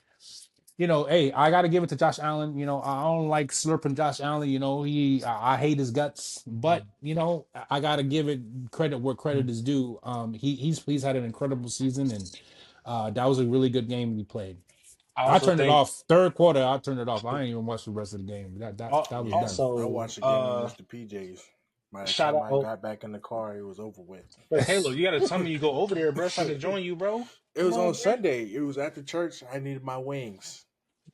hey, I got to give it to Josh Allen. I don't like slurping Josh Allen. I hate his guts, but I got to give it credit where credit is due. He's had an incredible season, and that was a really good game he played. I I also turned it think off third quarter. I turned it off. I didn't even watch the rest of the game. That was done. I also watched the game in Mr. PJ's. By the Shout time I out. got back in the car, it was over with. But Halo, you gotta tell me you go over there, bro, so I can join you, bro. It Come was on on, man. Sunday. It was after church. I needed my wings.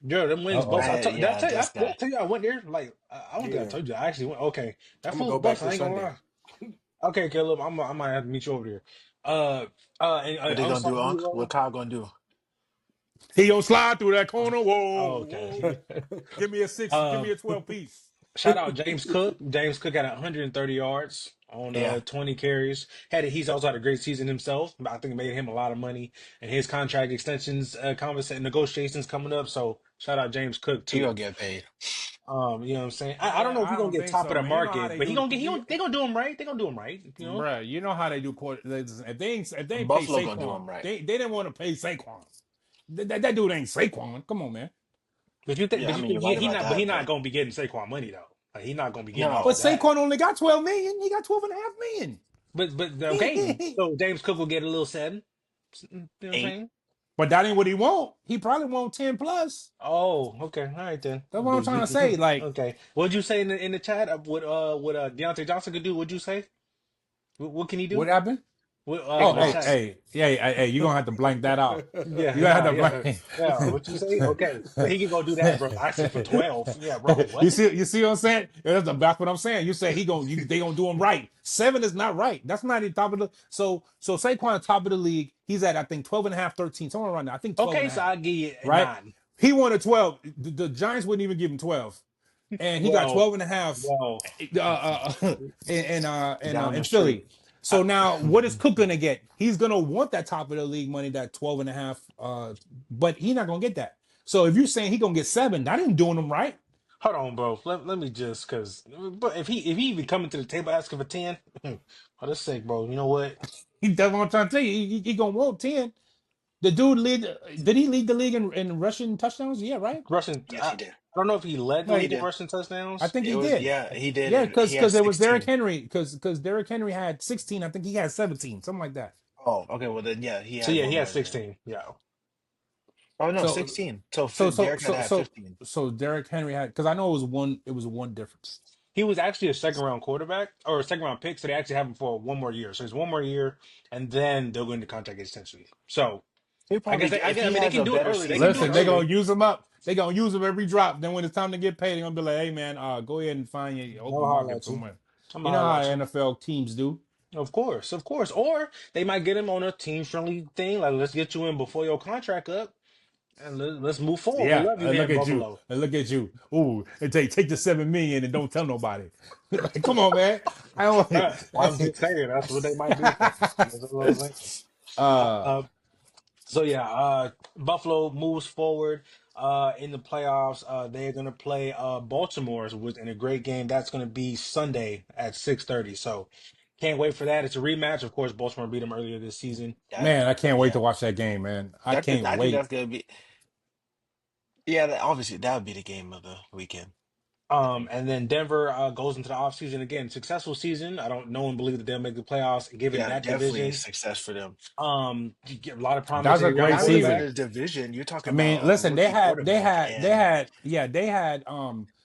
Yo, them wings bust. Uh-oh. Did I Yeah, tell you? this Did I guy. tell you I went there? Like, I don't think I Yeah, told you. I actually went. Okay, that I'm gonna fool's go back bust. I this ain't gonna Sunday. lie. Okay, Caleb, I might have to meet you over there. And What they gonna also, do, Unc? What Kyle gonna do? He don't slide through that corner. Whoa, oh, whoa. okay. Give me a six. Give uh, me a 12 piece. Shout out James Cook. James Cook had 130 yards on Yeah, 20 carries. He's also had a great season himself. I think it made him a lot of money. And his contract extensions, conversation negotiations coming up. So shout out James Cook he too. gonna get paid. You know what I'm saying? I don't know if he's I gonna don't get think top of so, the man. You know how market, they but do. they gonna do him right. They gonna do him right. You know. Bruh, you know how they do court. If they ain't pay Buffalo gonna do Saquon, him right. they didn't want to pay Saquon. That dude ain't Saquon. Come on, man. Yeah, I But you think think you're right he about not, but he that, not but gonna be getting Saquon money though. Like he not gonna be getting all But no, of that. Saquon only got 12 million. He got 12 and a half million. But okay, so James Cook will get a little 7. You know what I'm 8. saying? But that ain't what he want. He probably want 10 plus. Oh, okay, all right then. That's what I'm trying to say. Like, Okay, what'd you say in the chat? What Deontay Johnson could do? What'd you say? What can he do? what happened? What Oh, in the hey, chat? hey, yeah, hey, you're gonna have to blank that out. Yeah, You gotta have yeah, to yeah, blank. yeah. What you say? Okay, so he can go do that, bro. Actually, for 12. Yeah, bro. What? You see what I'm saying? Yeah, that's what I'm saying. You say they gonna do him right. 7 is not right. That's not the top of the so Saquon top of the league. He's at I think 12 and a half, 13, somewhere around there. I think 12 and Okay, a so half. I'll give you a Right? 9. He wanted 12. The Giants wouldn't even give him 12. And he got Well, 12 and a half well. Down in the street. Philly. So now what is Cook gonna get? He's gonna want that top of the league money, that 12 and a half, but he's not gonna get that. So if you're saying he gonna get 7, that ain't doing him right. Hold on, bro. Let me just but if he even coming to the table asking for 10, for the sake, bro. You know what? That's what I'm trying to tell you. He gonna want 10. The dude did he lead the league in rushing touchdowns? Yeah, right? Rushing. Yes, he did. I don't know if he led the He league Like in did. rushing I touchdowns. think It he was did. yeah, he did, Yeah, and he because had there was Derrick 16. Henry, because Derrick Henry had 16. I think he had 17, something like that. Oh, okay. Well then, yeah, he So had yeah, he one had more than. 16. Yeah. Oh no, So 16. So so so Derek had so had so 15. so Derrick Henry had, because I know it was one difference. He was actually a second round quarterback or a second round pick, so they actually have him for one more year. So it's one more year, and then they'll go into contract extension. So He probably I if guess I he mean they has can a do it better early. They can season do it Listen, next they're year. gonna early. use him up. They're gonna use him every drop. Then when it's time to get paid, they're gonna be like, "Hey man, go ahead and find your I'll open holler market at you. somewhere." I'm You gonna know holler how at you. NFL teams do. Of course, of course. Or they might get him on a team friendly thing, like let's get you in before your contract up, and let's move forward. We Yeah, love you here look in at you. Buffalo. Look at you. Ooh, and take the 7 million and don't tell nobody. Like, come on, man. I don't. I'm just saying that's what they might do for him. That's what I'm saying. uh, Uh, so yeah, Buffalo moves forward in the playoffs. They're gonna play Baltimore with in a great game. That's gonna be Sunday at 6:30. So can't wait for that. It's a rematch. Of course, Baltimore beat them earlier this season. That man, I can't wait to yeah, watch that game, man. I can't I think wait. that's gonna be yeah. Obviously, that would be the game of the weekend. I think. And then Denver goes into the offseason again. Successful season. I don't know and believe that they'll make the playoffs given Yeah, that definitely a division. success for them. You get a lot of That's a promising young great Not even season. quarterback. the division. You're I talking mean, about a listen, rookie quarterback, and they had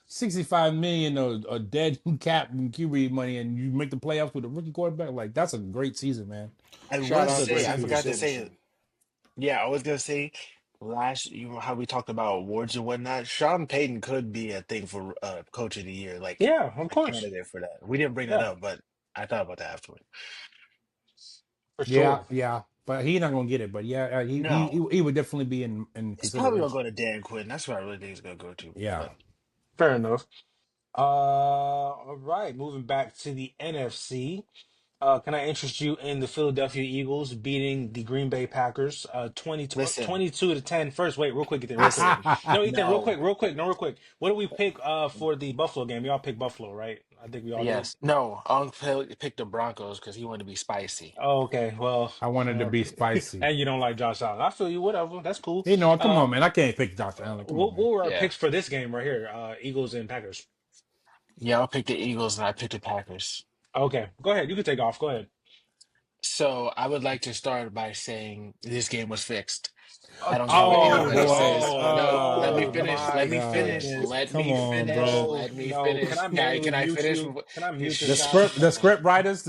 65 million of dead cap and QB money, and you make the playoffs with a rookie quarterback. Like, that's a great season, man. I Shout would That's out a to say great I senior forgot season. to say it. citizen. Yeah, I was gonna say you know how we talked about awards and whatnot. Sean Payton could be a thing for coach of the year, like Yeah, of a course. candidate for that. We didn't bring that Yeah, up, but I thought about that afterward. for Yeah, sure. yeah, but he's not gonna get it. But yeah, No, he would definitely be in it's probably gonna consideration. go to Dan Quinn. That's what I really think it's gonna go to. Yeah, But Fair enough. All right, moving back to the NFC. Can I interest you in the Philadelphia Eagles beating the Green Bay Packers listen, 22 to 10? First, wait, real quick, Ethan, real quick. No, Ethan, no, real quick, no, real quick. What did we pick for the Buffalo game? We all picked Buffalo, right? I think we all did. yes, no. Unc picked the Broncos because he wanted to be spicy. Oh, okay, well, I wanted to uh, be spicy. and you don't like Josh Allen. I feel you, whatever. That's cool. You know, come Uh, on, man. I can't pick Josh Allen. Come on, what man. were our Yeah, picks for this game right here? Eagles and Packers. yeah. I'll pick the Eagles and I picked the Packers. Okay, go ahead. You can take off. Go ahead. So I would like to start by saying this game was fixed. I don't have a clue Oh what he boy. says. No, let me Oh finish. my Let me God. finish. goodness. Let Come me on, finish. bro. No, Let me no. Can finish. I Can manually I mute finish? you? Can I mute The this guy? script, the script writers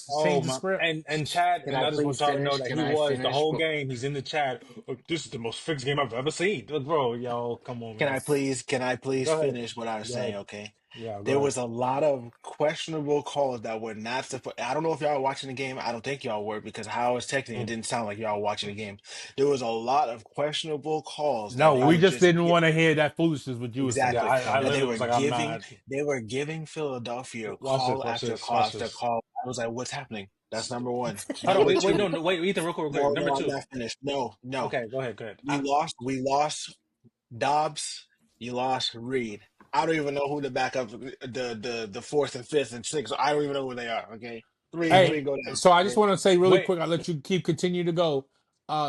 Oh changed the my, script. and chat, Can and I I just please want y'all to know finish? that Can he I was the finish? whole game. He's in the chat. "Oh, this is the most fixed game I've ever seen." Look, bro, y'all, come on, man. Can I please Go ahead. finish what I was Go saying? ahead. Okay. Yeah, go There ahead. was a lot of questionable calls that were not supposed. I don't know if y'all were watching the game. I don't think y'all were because how I was texting, it Mm. didn't sound like y'all were watching the game. There was a lot of questionable calls that No, they I we were just just didn't want to hear that foolishness what you were yeah, saying. exactly I So that literally was like, I'm not. they were giving Philadelphia Watch this. call Watch after this. call Watch after this. call. I was like, what's happening? That's number one. Hold on. Number Wait. two. No. Wait, Ethan. Real quick. No, Number no, I'm two. not finished. No, no. Okay. Go ahead. Go ahead. We lost Dobbs, you lost Reed. I don't even know who the backup, the fourth and fifth and sixth. I don't even know who they are. Okay, Mhm. three go down. so I just Okay, want to say really Wait. quick, I'll let you continue to go.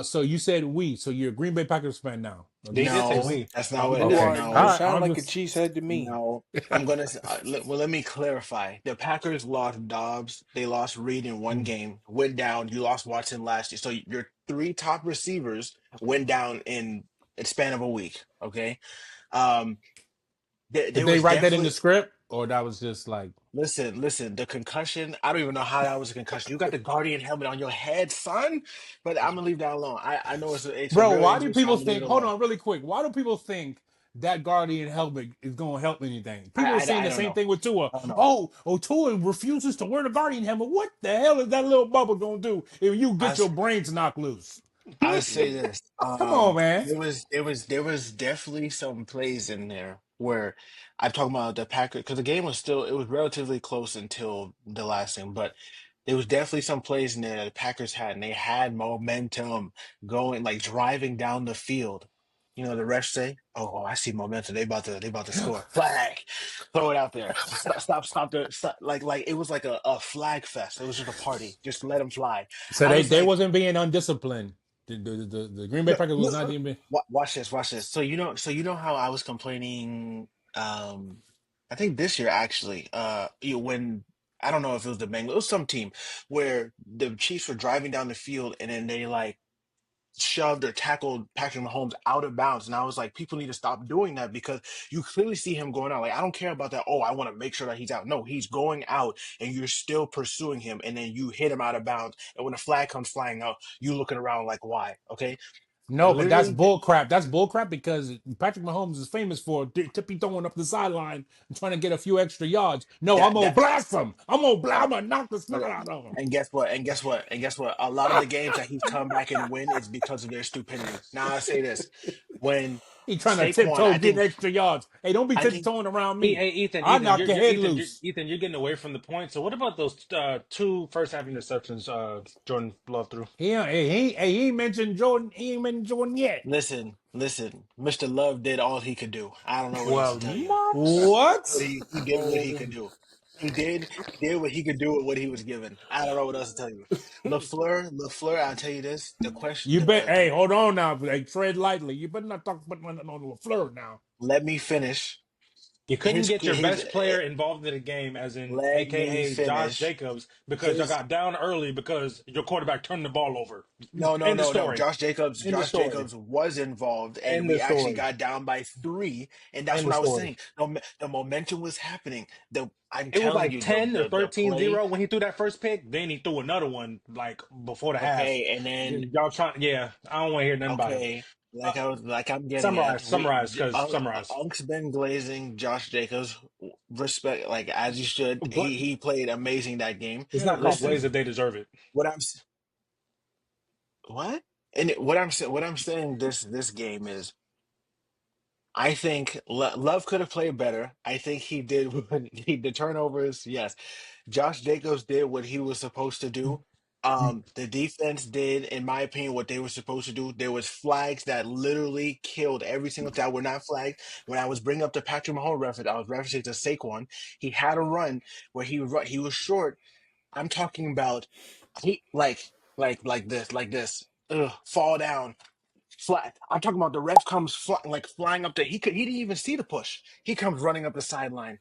So you said we, so you're a Green Bay Packers fan now. They did say no, we. that's not what. You Okay. are. All You No, right. sound I'm like a just cheesehead to me. no. I'm gonna. Well, let me clarify. The Packers lost Dobbs. They lost Reed in one Mm. game. Went down. You lost Watson last year. So your three top receivers went down in a span of a week. Okay. Um, did there they was write that in definitely. the script or that was just like Listen, the concussion, I don't even know how that was a concussion. You got the Guardian helmet on your head, son. But I'm gonna leave that alone. I know it's a bro, real why do injury, so I'm people gonna leave think it hold alone. on really quick, why do people think that Guardian helmet is gonna help anything? People are saying I the don't same know. thing with Tua. I don't know. Oh, Tua refuses to wear the Guardian helmet. What the hell is that little bubble gonna do if you I get your brains knocked loose? I say this. Come on, man. There was definitely some plays in there where I'm talking about the Packers because the game was still it was relatively close until the last thing, but there was definitely some plays in there that the Packers had, and they had momentum going, like driving down the field. You know, the refs say, "Oh, I see momentum. They about to score. Flag, throw it out there. Stop. Like it was like a flag fest. It was just a party. Just let them fly." So I they was they like. wasn't being undisciplined. The Green Bay No, Packers was look, not even. watch this, watch this. So you know how I was complaining, I think this year actually, when I don't know if it was the Bengals, it was some team where the Chiefs were driving down the field and then they like shoved or tackled Patrick Mahomes out of bounds. And I was like, people need to stop doing that because you clearly see him going out. Like, I don't care about that. Oh, I want to make sure that he's out. No, he's going out and you're still pursuing him. And then you hit him out of bounds. And when the flag comes flying out, you looking around like, why? Okay. No, but that's Literally, bull crap. That's bull crap because Patrick Mahomes is famous for tippy throwing up the sideline and trying to get a few extra yards. No, I'm that, gonna that, blast him. I'm gonna knock the snot okay. out of him. And guess what? A lot of the games that he's come back and win is because of their stupidity. Now I say this: when He trying to Saquon, tiptoe, getting extra yards. Hey, don't be I think tiptoeing around me. Hey, Ethan, I'll Ethan, knock your head loose. You're getting away from the point. So what about those two first half interceptions Jordan Love threw? He ain't mentioned Jordan. He ain't mentioned Jordan yet. listen, Mr. Love did all he could do. I don't know what else to Well, tell you. what? What? He did what he could do. He did what he could do with what he was given. I don't know what else to tell you. Lafleur, I'll tell you this: the question, You bet. Hey, hold on now. Hey, tread lightly. You better not talk about on LaFleur now. let me finish. You couldn't His get your his best player involved in the game, as in let me AKA Josh finish. Jacobs, because y'all His got down early because your quarterback turned the ball over. End of no. story. End of Josh story. Jacobs was involved, and End we of actually story. got down by three, and that's End what of I was story. saying. The momentum was happening. I'm It was telling like you, 10 or the play. 13-0 when he threw that first pick. Then he threw another one like before the half. Okay, and then Y'all trying, yeah, I don't want to hear nothing about him. okay, Uh, I'm getting at, summarize, cuz summarize. Unk's been glazing Josh Jacobs, respect, like as you should. But He played amazing that game. it's Yeah, not called Listen, Blaze if they deserve it. what I'm s- what and what I'm saying this game is. I think Love could have played better. I think he did the turnovers. Yes, Josh Jacobs did what he was supposed to do. The defense did, in my opinion, what they were supposed to do. There was flags that literally killed every single time. Were not flagged. When I was bringing up the Patrick Mahomes reference, I was referencing to Saquon. He had a run where he was short. I'm talking about he like this. Ugh, fall down flat. I'm talking about the ref comes flying up he didn't even see the push. He comes running up the sideline.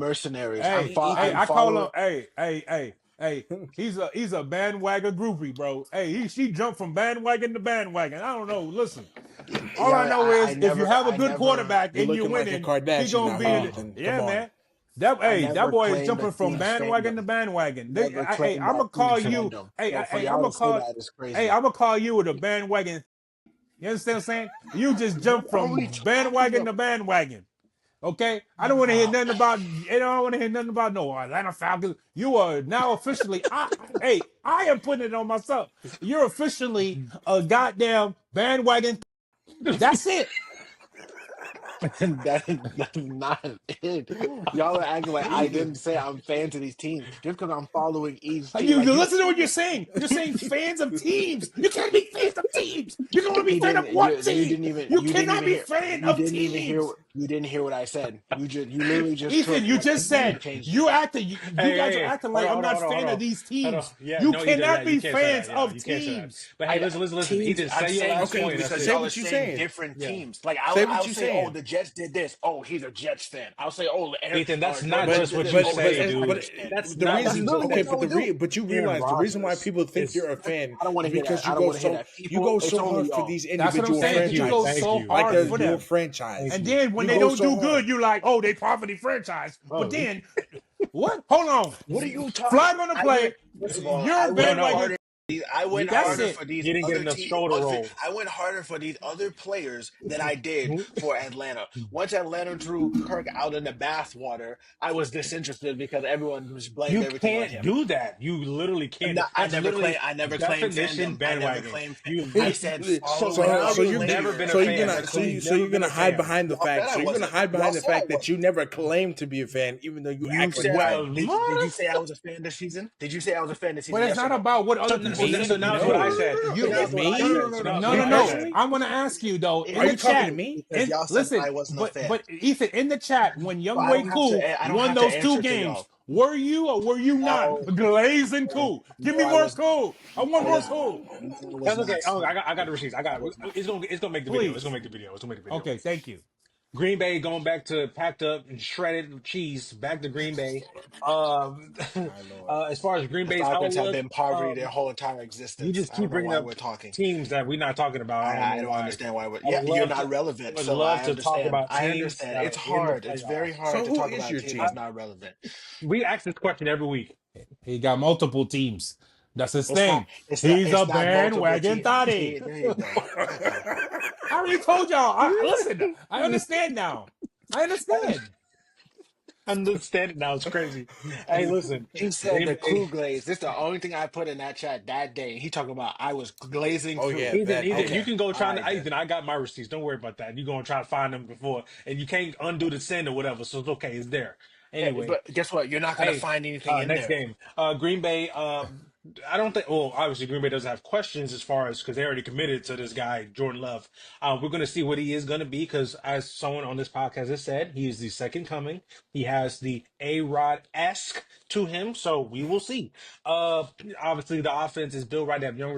mercenaries. Hey, I'm I call following. them. Hey. Hey, he's a bandwagon groupie, bro. Hey, she jumped from bandwagon to bandwagon. I don't know. Listen, all I Yeah, know is if you have a I good never, quarterback You're and you're looking like a winning, he Kardashian gonna now, be in. Hamilton. Yeah, Come on. man. That I that never boy is claimed a jumping from team's bandwagon to fandom. bandwagon. Never Hey, claimed I'm that gonna call team's you. fandom. Hey, So for I'm y'all gonna to say call. that is Hey, crazy. I'm gonna call you with a bandwagon. You understand what I'm saying? You just What jumped are from we talking bandwagon about? to bandwagon. Okay, I don't want to hear nothing about. I don't want to hear nothing about no Atlanta Falcons. You are now officially. I am putting it on myself. You're officially a goddamn bandwagon. That's it. That's not it. Y'all are acting like I didn't say I'm fans of these teams just because I'm following each team. You Like you, listen to what you're saying. You're saying fans of teams. You can't be fans of teams. You can only be he fan of didn't. one You team. didn't even. You cannot be Hear. fan You of didn't even hear. teams. You didn't hear what I said. You literally just Ethan, took you what I just said and said changed it. you acting. You Hey, guys hey, are hey, acting hold like on, I'm hold on, not hold on, fan hold of on. these Hold on. teams. Yeah, You no, Ethan, yeah, cannot you be can't say that. fans Yeah, of you can't say that. teams. But hey, listen. Teams. Ethan, I'm say your saying last Okay, point. teams That's because say it. y'all are what you saying saying. different Yeah. teams. Like Say what I'll you say, oh, saying. the Jets did this. Oh, he's a Jets fan. I'll say, oh, Ethan, that's Jordan not But Love just did what this. you Oh, he's say, a dude. Packers fan. That's the not. That's reason, literally okay, what Listen, y'all would do. but you Aaron realize the reason why Rodgers people think is. you're a fan I don't want is to hear that. because I don't want to hear that. you People, go it's so only hard for y'all. these That's what I'm individual saying. Thank You you, go franchises, thank so you, like hard thank for you, your them. franchise. thank And you. then when You they go don't so do hard. good, you like, oh, they poverty franchise. But Oh, then what? Hold on. What are you talking? Flag on the I went. play. First of all, You're I a no, went no. bandwagon. harder. I went That's harder You for it. these didn't get other enough teams. shoulder roll. I went harder for these other players than I did for Atlanta. Once Atlanta threw Kirk out in the bathwater, I was disinterested because everyone just blamed You everything on can't him. do that. You literally I'm can't. not, That's literally I never claimed definition fandom. I never bandwagon. claimed. You I lit- said so following now So the you've you're never been player. a so you're I fan. never gonna claimed. so Never you're been gonna a hide fan. behind the Y'all said fact. I So you're gonna wasn't. hide Y'all behind the said I fact that you wasn't. never claimed to be a fan, even though you You actually said I were. Well, did. You say I was a fan this season? Did you say I was a fan this But season? it's Yes or not no? about what so other people so say. now it's what I No, said. So You now it's what I me, said. no me no So I no. said. personally. I'm gonna ask you though It in Are the you talking to chat. depends me? because And y'all said listen, I wasn't a fan. but Ethan in the chat when So Young Boy Cool I don't won have to those two answer to games, y'all. were you or were you not No, glazing no, cool? Give no, me I more was cool. I want I more was cool, no, I was That's okay. not. Oh, I got the receipts. I I got. was not. It's gonna make the video. It's gonna please. make the video. It's gonna make the video. Okay, thank you. Green Bay going back to packed up and shredded cheese. Back to Green Bay. Um, My lord. as far as Green The Bay's Falcons have outlook, been poverty their whole entire you existence. just I don't keep know bringing why up we're talking. teams that we're not talking about. I don't know I don't why. understand why I would you're love to. not I relevant, would so love I to talk understand. about I teams understand. that It's are in the hard. It's very playoffs. hard So to who talk is about a your team that's team? not relevant. We ask this question every week. He got multiple teams. That's his thing. He's a It's not multiple bandwagon teams. thotty. See, there you go. Okay. I already told y'all. Listen, I understand now. I understand. Understand it now. It's crazy. Hey, listen, He said Green the Bay. crew glaze. This is the only thing I put in that chat that day. He talking about I was glazing Oh through. yeah, Ethan, bet. Ethan, you Okay. can go All try. right then. Ethan, I got my receipts. Don't worry about that. You're gonna try to find them before, and you can't undo the send or whatever. So it's okay. It's there. Anyway, But guess what? You're not gonna hey, find anything in next there. game. Green Bay. I don't think. Well, obviously, Green Bay doesn't have questions as far as because they already committed to this guy, Jordan Love. We're going to see what he is going to be because, as someone on this podcast has said, he is the second coming. He has the A-Rod esque to him, so we will see. Obviously, the offense is built right. They have young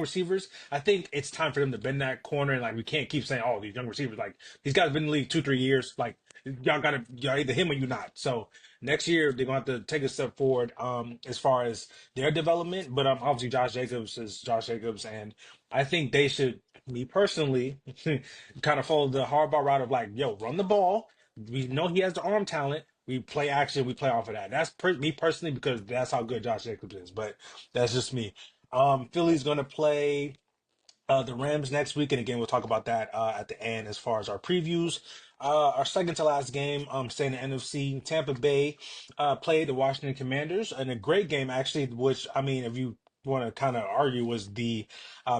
receivers. I think it's time for them to bend that corner, and like we can't keep saying, "Oh, these young receivers." Like these guys been in the league 2-3 years. Like y'all either him or you not. So next year they're gonna have to take a step forward as far as their development. But obviously Josh Jacobs is Josh Jacobs, and I think they should, me personally, kind of follow the hardball route of like, yo, run the ball. We know he has the arm talent. We play action. We play off of that. That's me personally because that's how good Josh Jacobs is. But that's just me. Philly's gonna play the Rams next week, and again, we'll talk about that at the end as far as our previews. Our second to last game, staying in the NFC, Tampa Bay played the Washington Commanders, and a great game actually. Which I mean, if you want to kind of argue, was the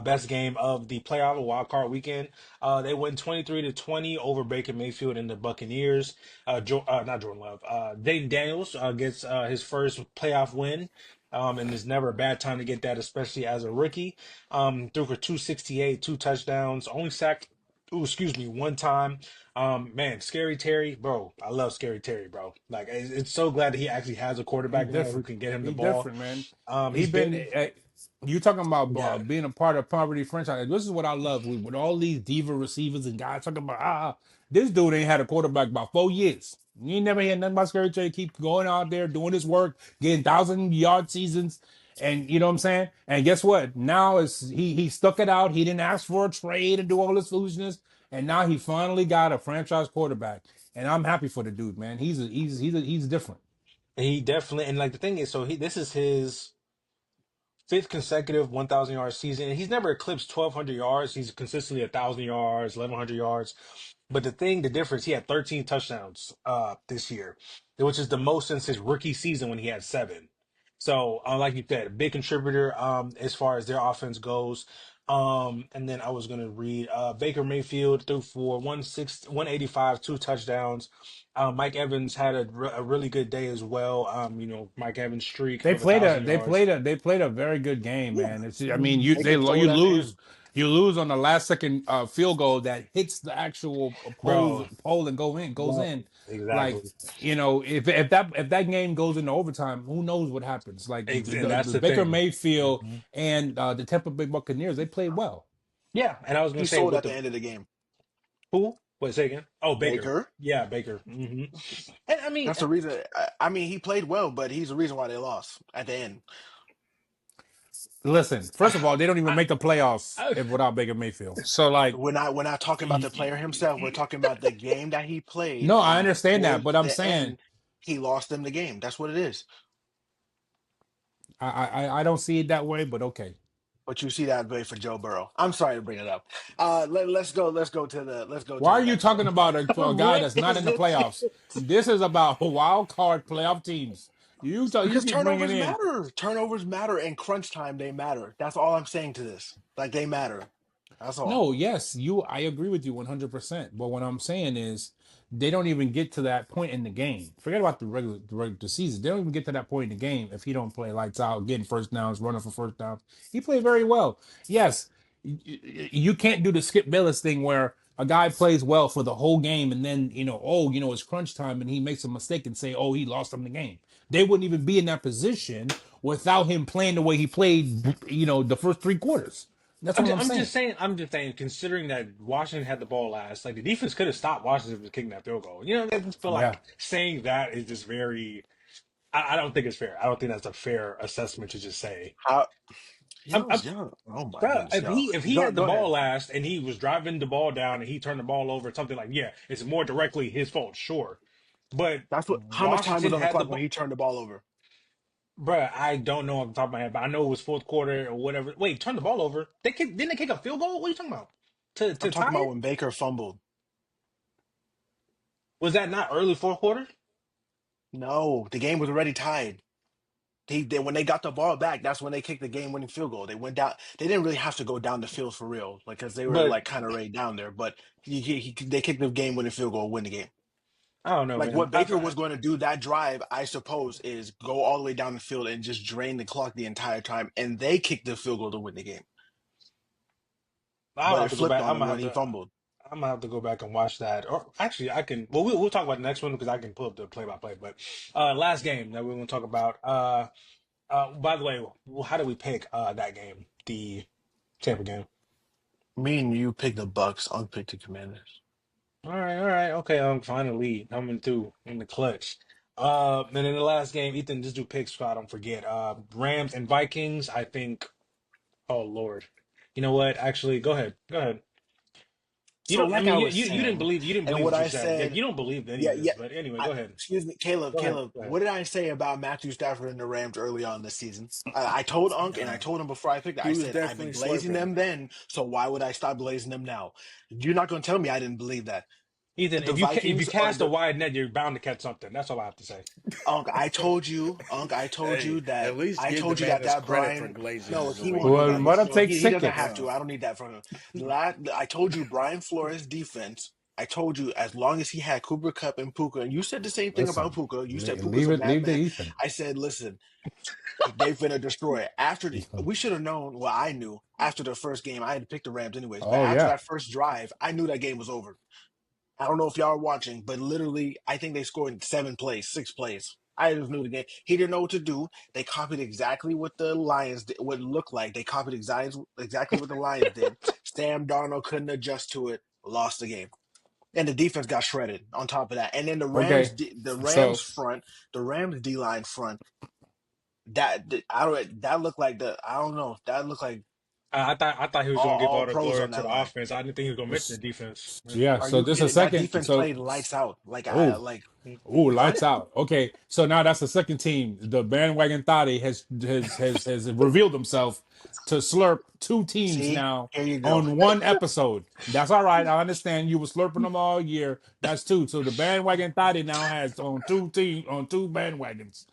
best game of the playoff wild card weekend. They win 23-20 over Baker Mayfield and the Buccaneers. Not Jordan Love. Dayton Daniels gets his first playoff win. And it's never a bad time to get that, especially as a rookie. Threw for 268, two touchdowns, only sacked, one time. Man, Scary Terry, bro. I love Scary Terry, bro. Like, it's so glad that he actually has a He quarterback now who different. can get him the He ball. different, man. He He's been been You talking about Yeah. being a part of poverty franchise? This is what I love with all these diva receivers and guys talking about. This dude ain't had a quarterback about 4 years. You ain't never heard nothing about Scary Terry. Keep going out there doing his work, getting 1,000-yard seasons, and you know what I'm saying. And guess what? Now is he stuck it out. He didn't ask for a trade and do all this foolishness, and now he finally got a franchise quarterback. And I'm happy for the dude, man. He's different. He definitely, and like the thing is, so this is his fifth consecutive 1,000 yard season, and he's never eclipsed 1,200 yards. He's consistently 1,000 yards, 1,100 yards. But the difference, he had 13 touchdowns this year, which is the most since his rookie season when he had 7. So, like you said, a big contributor as far as their offense goes. And then I was gonna read Baker Mayfield threw for 185, 2 touchdowns. Mike Evans had a really good day as well. Mike Evans streak They of a played a thousand they yards. played a they played a very good game, Yeah, man. I mean, you they can throw you that lose man. on the last second field goal that hits the actual Bro, pole and goes bro, in. Like, exactly. if that game goes into overtime, who knows what happens? Like And that's the the Baker thing. Mayfield Mhm. and the Tampa Bay Buccaneers, they played well. Yeah, and I was gonna He say sold with at the the end of the game. who? Wait, say again. Oh, Baker. Baker. Yeah, Baker. And I mean, That's the reason. I mean, he played well, but he's the reason why they lost at the end. Listen, first of all, they don't even make the playoffs I, if without Baker Mayfield. So like, We're not talking about the player himself. We're talking about the game that he played, no, I and understand that, towards but I'm the saying end, he lost them the game. That's what it is. I don't see it that way, but okay. But you see that way for Joe Burrow. I'm sorry to bring it up. Let's go. Let's go to Why the are you next one. talking about a guy what that's not is in the it? playoffs? This is about wild card playoff teams. You Because keep bringing turnovers in. matter. Turnovers matter, and crunch time they matter. That's all I'm saying to this. Like they matter. That's all. No, yes, I agree with you 100%. But what I'm saying is they don't even get to that point in the game. Forget about the regular season. They don't even get to that point in the game if he don't play lights out, getting first downs, running for first downs. He played very well. Yes, you can't do the Skip Bayless thing where a guy plays well for the whole game and then it's crunch time and he makes a mistake and say, oh, he lost them the game. They wouldn't even be in that position without him playing the way he played, the first 3 quarters. That's I'm all just, I'm I'm saying. just saying. I'm just saying. Considering that Washington had the ball last, like the defense could have stopped Washington from kicking that field goal. I just feel Yeah. like saying that is just very. I don't think it's fair. I don't think that's a fair assessment to just say. How I'm, I'm, Oh my Bro, goodness, if yo. he Go had the go ball ahead. last and he was driving the ball down and he turned the ball over, something like, yeah, it's more directly his fault, sure. But That's what. How much time was Washington on the had the clock when ball. he turned the ball over? Bro, I don't know off the top of my head, but I know it was fourth quarter or whatever. Wait, turn the ball over. Didn't they kick a field goal? What are you talking about? To I'm to talking tie about it? when Baker fumbled. Was that not early fourth quarter? No, the game was already tied. When they got the ball back, that's when they kicked the game-winning field goal. They went down. They didn't really have to go down the field for real, like because they were But like kind of right down there. But they kicked the game-winning field goal, win the game. I don't know, Like man. what Baker was going to do that drive, I suppose, is go all the way down the field and just drain the clock the entire time, and they kicked the field goal to win the game. I'll But have it to go flipped back. on him when he fumbled. I'm gonna have to go back and watch that. Or actually, I can. Well, we'll talk about the next one because I can pull up the play-by-play. But last game that we're gonna talk about. By the way, how do we pick that game, the Tampa game? Me and you picked the Bucks. I'll pick the Commanders. All right, okay. I'm finally coming through in the clutch. And in the last game, Ethan, just do picks so I don't forget. Rams and Vikings. I think. Oh Lord, you know what? Actually, go ahead. Go ahead. You So, don't. I like mean, I you was you, you didn't saying, believe. You didn't and believe what what you I said. Yeah, said, you don't believe any yeah, of this. yeah. But anyway, go ahead. Excuse me, Caleb. Go ahead. Caleb, Go ahead. what did I say about Matthew Stafford and the Rams early on this season? I told Unc and I told him before I picked it. He I was said I've been definitely glazing slurping. them then, so why would I stop glazing them now? You're not going to tell me I didn't believe that. Ethan, The if you Vikings are cast a the wide net, you're bound to catch something. That's all I have to say. Unc. I told you, Unc. Hey, at least give the man his That credit for Brian. glazing No, his he won't do Well, arena. that. let him Listen, take he doesn't second. have to. I don't need that from him. I told you Brian Flores' defense. I told you as long as he had Cooper Cup and Puka, and you said the same thing about Listen, Puka. You said Puka's leave a it. Leave the madman. Ethan. I said, listen, they're finna destroy it. We should have known. Well, I knew after the first game. I had to pick the Rams anyways, but Oh after yeah. that first drive, I knew that game was over. I don't know if y'all are watching, but literally, I think they scored in 7 plays, 6 plays. I just knew the game. He didn't know what to do. They copied exactly what the Lions did, what it looked like. They copied exactly what the Lions did. Sam Darnold couldn't adjust to it, lost the game. And the defense got shredded on top of that. And then Okay, the Rams so front, the Rams D line front, that looked like I don't know, that looked like I thought he was gonna give all all the pros glory on to that the line. offense. I didn't think he was gonna mention the defense. yeah, Are so you this is a kidding? That second. defense So played lights out. oh, Yeah. ooh, What? lights out. Okay, so now that's the second team. The bandwagon thotty has revealed himself to slurp two teams See, now here you go. on one episode. That's all right. I understand you were slurping them all year. That's two. So the bandwagon thotty now has on two bandwagons.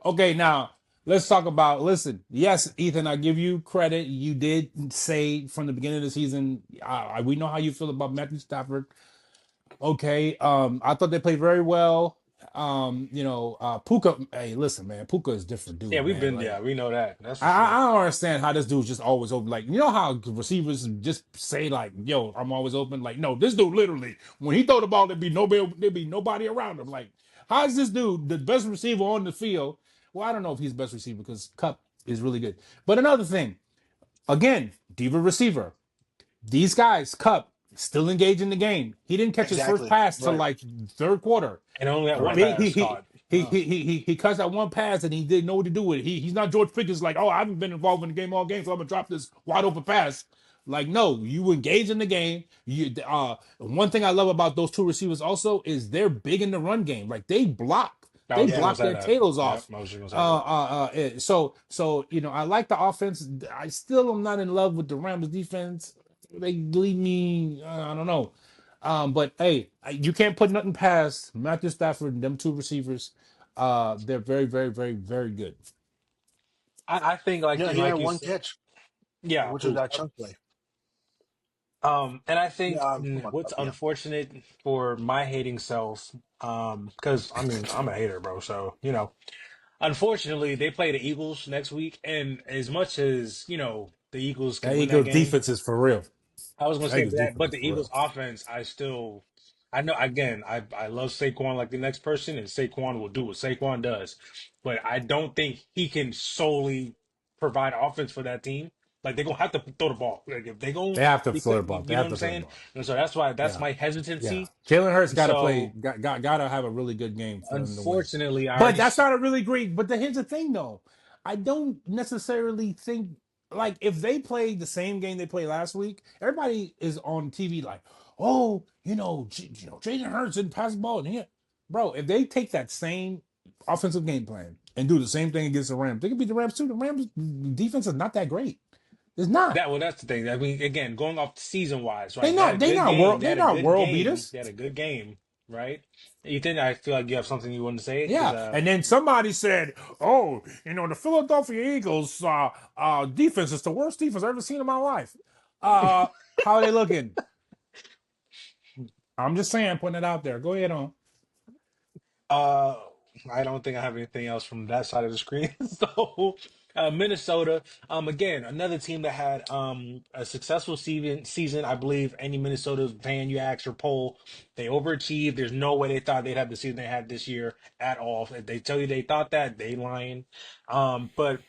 Okay, now let's talk about. Listen, yes, Ethan, I give you credit. You did say from the beginning of the season. We know how you feel about Matthew Stafford. Okay. I thought they played very well. Puka. Hey, listen, man. Puka is a different Yeah, dude, man. Like we know that. That's for I sure. don't understand how this dude's just always open. Like, you know how receivers just say like, "Yo, I'm always open." Like, no, this dude literally, when he throw the ball, there'd be nobody around him. Like, how is this dude the best receiver on the field? Well, I don't know if he's the best receiver because Cup is really good. But another thing, again, diva receiver. These guys, Cup, still engaged in the game. He didn't catch his first Exactly. pass till Right. like third quarter. And only that one Right. pass caught. Oh. He cuts that one pass and he didn't know what to do with it. He's not George Pickens like, oh, I haven't been involved in the game all game, so I'm gonna drop this wide open pass. Like, no, you engage in the game. One thing I love about those two receivers also is they're big in the run game. Like they block. I They was just Yeah. gonna block say their that. tails Yeah, off. I was just gonna say that. So I like the offense. I still am not in love with the Rams defense. They leave me. I don't know. But hey, you can't put nothing past Matthew Stafford and them two receivers. They're very, very, very, very good. I think Yeah, he had like you one said, catch, yeah, which was who that chunk play. and I think Yeah, come on. what's Yeah. unfortunate for my hating self, because I mean I'm a hater, bro. So unfortunately they play the Eagles next week, and as much as the Eagles That can win that Eagles game, defense is for real. I was gonna That say Eagles that, defense but is the for Eagles real. offense, I know again, I love Saquon like the next person, and Saquon will do what Saquon does, but I don't think he can solely provide offense for that team. Like they're gonna have to throw the ball. Like if they go, They have to throw the because ball. They you know have what I'm to throw the saying, ball. and so that's why that's Yeah. my Yeah, hesitancy. Jalen Hurts And got to play. so Got to have a really good game for them to win. unfortunately, I But already that's not a really great. But here's the thing, though. I don't necessarily think like if they played the same game they played last week, everybody is on TV like, oh, Jalen Hurts didn't pass the ball in here, bro. If they take that same offensive game plan and do the same thing against the Rams, they can beat the Rams too. The Rams defense is not that great. It's not. that's the thing. I mean, again, going off season wise, They right? They had a not. They good not game. world. They They had a not good world game. beaters. They had a good game, right? Ethan, I feel like you have something you want to say because Yeah, and then somebody said, "Oh, the Philadelphia Eagles defense is the worst defense I've ever seen in my life." How are they looking? I'm just saying, putting it out there. Go ahead on. Uh, I don't think I have anything else from that side of the screen. So, Minnesota, again, another team that had a successful season. I believe any Minnesota fan you ask or poll, they overachieved. There's no way they thought they'd have the season they had this year at all. If they tell you they thought that, they lying. But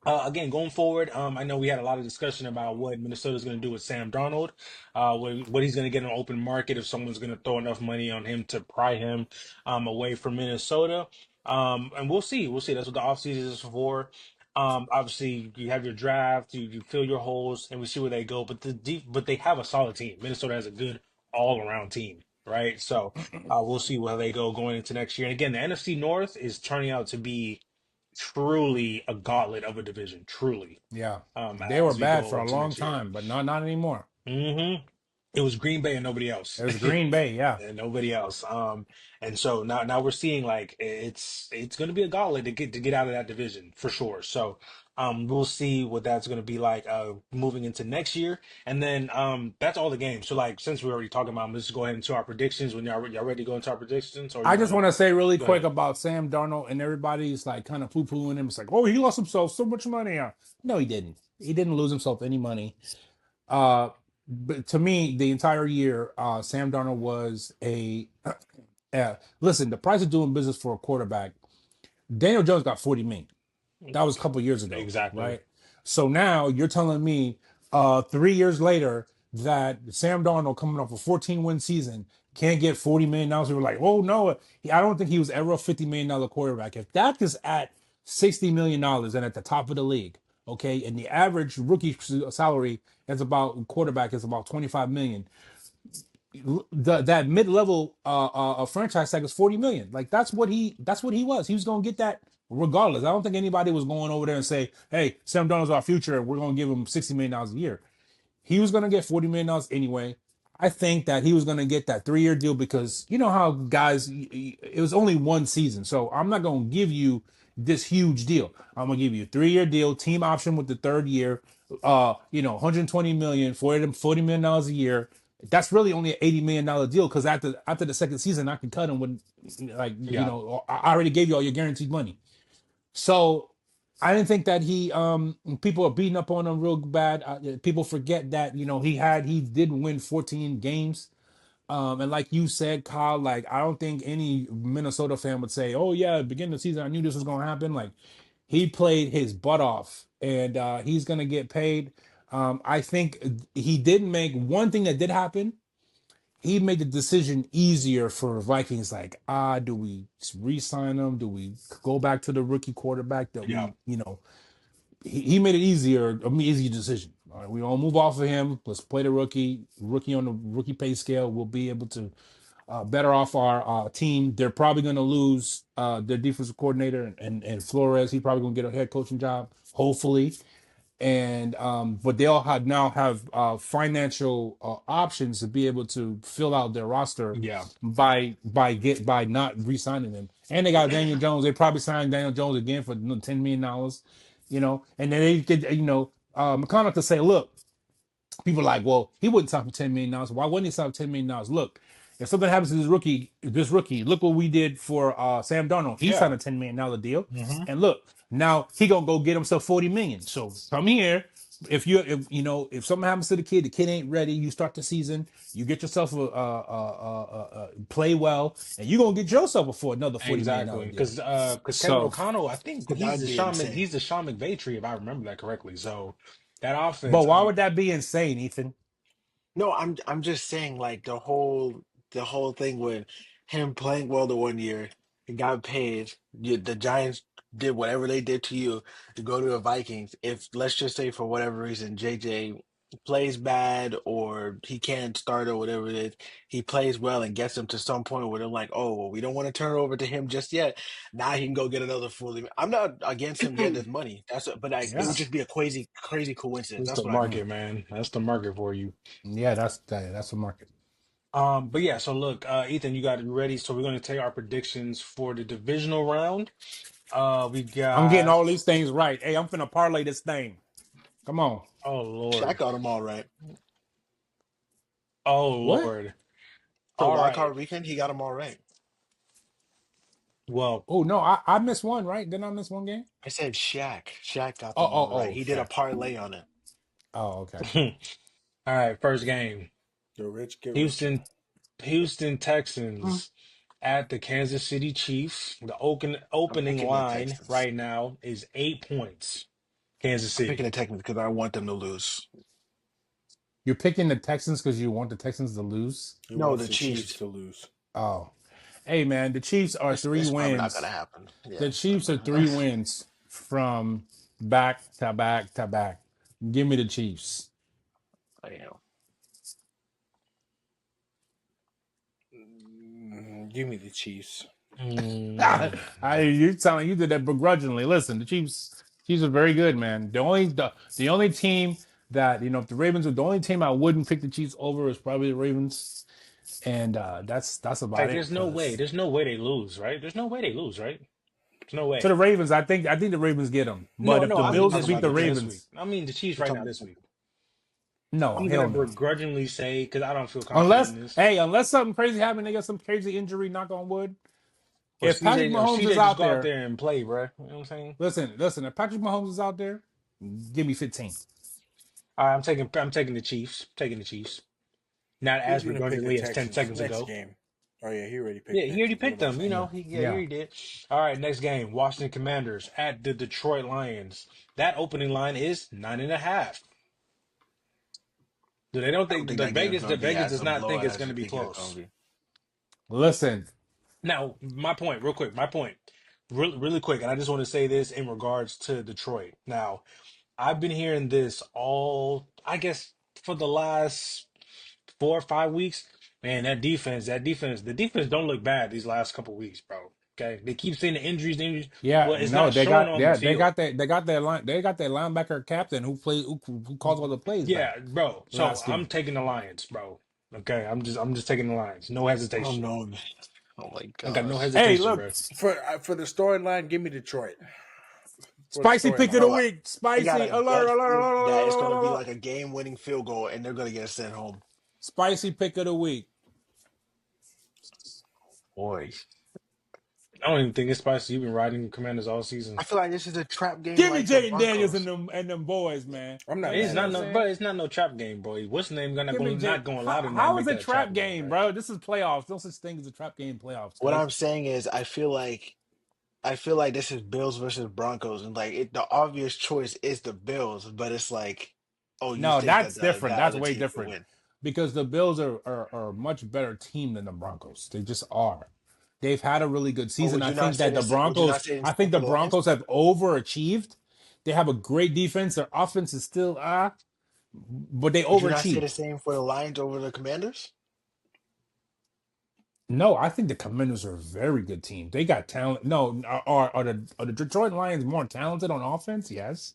again, going forward, I know we had a lot of discussion about what Minnesota's going to do with Sam Darnold, what he's going to get in an open market if someone's going to throw enough money on him to pry him away from Minnesota. And we'll see. We'll see. That's what the offseason is for. Obviously, you have your draft, you fill your holes, and we see where they go. But but they have a solid team. Minnesota has a good all around team, right? So we'll see where they go going into next year. And again, the NFC North is turning out to be truly a gauntlet of a division, truly. Yeah, they were As we bad go for a into long next year. time, but not anymore. It was Green Bay and nobody else. It was Green Bay. Yeah, And nobody else. And so now we're seeing like it's going to be a gauntlet to get out of that division for sure. So we'll see what that's going to be like moving into next year. And then that's all the games. So like since we're already talking about them, let's just go ahead into our predictions. When y'all ready to go into our predictions, or I you just want want to to say really go quick ahead? about Sam Darnold, and everybody's like kind of poo-pooing him. It's like, oh, he lost himself so much money. No, he didn't. He didn't lose himself any money. But to me, the entire year, Sam Darnold was listen, the price of doing business for a quarterback Daniel Jones got 40 million. That was a couple years ago, Exactly. right? So now you're telling me 3 years later that Sam Darnold coming off a 14-win season can't get $40 million. We were like, oh no, I don't think he was ever a $50 million quarterback. If Dak is at $60 million and at the top of the league, okay, and the average rookie salary is about quarterback is about 25 million, that mid-level franchise tag is 40 million. Like that's what he was. He was gonna get that regardless. I don't think anybody was going over there and say, hey, Sam Darnold's our future, we're gonna give him $60 million a year. He was gonna get $40 million anyway. I think that he was gonna get that 3-year deal because you know how guys, it was only one season, so I'm not gonna give you this huge deal. I'm gonna give you a 3-year deal, team option with the third year. 120 million, $40 million a year. That's really only an $80 million deal because after the second season, I can cut him with Yeah. I already gave you all your guaranteed money. So I didn't think that people are beating up on him real bad. People forget that he did win 14 games. And like you said, Kyle, like I don't think any Minnesota fan would say, "Oh yeah, beginning of the season, I knew this was going to happen." Like he played his butt off, and he's going to get paid. I think he did make one thing that did happen. He made the decision easier for Vikings. Like, do we re-sign him? Do we go back to the rookie quarterback that Yeah. he made it easier, an easy decision. All right, we don't move off of him. Let's play the rookie on the rookie pay scale. We'll be able to better off our team. They're probably going to lose their defensive coordinator and Flores. He's probably going to get a head coaching job, hopefully. And but they all now have financial options to be able to fill out their roster Yeah. by not re-signing them. And they got Daniel Jones. They probably signed Daniel Jones again for $10 million. And then they could McConnell could say, look, people are like, well, he wouldn't sign for $10 million. Why wouldn't he sign for $10 million? Look, if something happens to this rookie, look what we did for Sam Darnold. He Yeah. signed a $10 million deal, Mm-hmm. and look, now he gonna go get himself $40 million. So come here. If something happens to the kid ain't ready. You start the season, you get yourself play well, and you gonna get yourself another $40 million Exactly. deal. Because Kevin So, O'Connell, I think That he's would the be insane. Sean McVay tree, if I remember that correctly. So that but offense, why would that be insane, Ethan? No, I'm just saying like the whole thing with him playing well the one year, he got paid. The Giants did whatever they did to you to go to the Vikings. If let's just say for whatever reason JJ plays bad or he can't start or whatever it is, he plays well and gets them to some point where they're like, oh well, we don't want to turn it over to him just yet. Now he can go get another fully. I'm not against him getting his money. But like it Yeah, would just be a crazy coincidence. that's That's the what I market, mean. man. That's the market for you. yeah, that's a market. But yeah, so look, Ethan, you got it ready. So we're gonna take our predictions for the divisional round. We I'm getting got all these things right. Hey, I'm finna parlay this thing. Come on. oh Shaq Lord. got them all right. Oh What? Lord. For All wild right. card weekend, he got them all right. Well, Oh no, I missed one, right? Didn't I miss one game? I said Shaq. Shaq got Oh, them oh, all right. oh, He did a okay. parlay on it. Oh, okay. all right, first game. Get rich, get rich. Houston Texans at the Kansas City Chiefs. The I'm opening picking the line Texans. right now is 8 points. Kansas I'm picking City. the Texans because I want them to lose. You're picking the Texans because you want the Texans to lose. He No, wants the the Chiefs Chiefs. to lose. Oh, hey man, the Chiefs are three It's probably not gonna wins. happen. Yeah. The Chiefs are 3 wins from back to back to back. Give me the Chiefs. I know. Give me the Chiefs. Mm, You telling you did that begrudgingly. Listen, the Chiefs are very good, man. The only team that if the Ravens were the only team I wouldn't pick the Chiefs over is probably the Ravens, and that's about like, it. Because there's no way they lose, right? There's no way they lose, right? There's no to way. the Ravens, I think the Ravens get them. But No, if no, the I I'm mean Bills talking this beat about week. the the I mean this Chiefs. week. Ravens, I mean the Chiefs I'm right now talking, this week. no, I'm hell gonna no. begrudgingly say because I don't feel confident Unless in this. unless something crazy happened, they got some crazy injury. Knock on wood. Or If Patrick Mahomes is CJ just out go out there, there and play, bro. You know what I'm saying? listen. If Patrick Mahomes is out there, give me 15. All right, I'm taking the Chiefs. Taking the Chiefs. Not Who's as gonna pick the begrudgingly as 10 Texans seconds next ago. game? Oh yeah, he already picked Yeah, he already Texas. What picked am I them. You saying? know, he Yeah. already did. All right, next game: Washington Commanders at the Detroit Lions. That opening line is 9.5. So they don't I don't think think that game's The gonna be Vegas as does a not think blowout it's as going to we be think it's gonna close. be. Listen, Now, my point, real quick, my point, really quick, and I just want to say this in regards to Detroit. Now, I've been hearing this I guess, for the last 4 or 5 weeks. Man, the defense don't look bad these last couple weeks, bro. Okay, they keep saying the injuries, yeah, but it's no, not they showing got on the yeah, field. they got their linebacker captain who calls all the plays back Yeah, bro. So last I'm game. taking the Lions, bro. Okay, I'm just taking the Lions. No Oh hesitation. no, man. Oh my I got no gosh. Hey, hesitation, look, bro. For the storyline, give me Detroit. For the spicy pick of storyline, the Bro, week. I got Spicy a alert, gut alert, feeling alert, that alert, it's alert, gonna be alert. like a game-winning field goal, and they're gonna get sent home. Spicy pick of the week. Boy, I don't even think it's spicy. You've been riding Commanders all season. I feel like this is a trap game, Give me like the Jaden Daniels Broncos. and them boys, man. I'm Man, not You it's mad see what not at I'm no, it. but saying? it's not no trap game, boy. What's the name Give me Jay. not going to allow them to How is make a that a trap trap game, game, bro? bro? This is playoffs. No such thing as a trap game in playoffs, What cuz. I'm saying is, I feel like this is Bills versus Broncos, and like the obvious choice is the Bills, but it's like, oh, you No, think that that's the different. That's other way team could different. win? Because the Bills are a much better team than the Broncos. They just are. They've had a really good Or season. I think that would you not say the I same think for the the Lions? Broncos have overachieved. They have a great defense. Their offense is still but they Would you not say the overachieved. same for the Lions over the Commanders? No, I think the Commanders are a very good team. They got talent. No, are the Detroit Lions more talented on offense? Yes.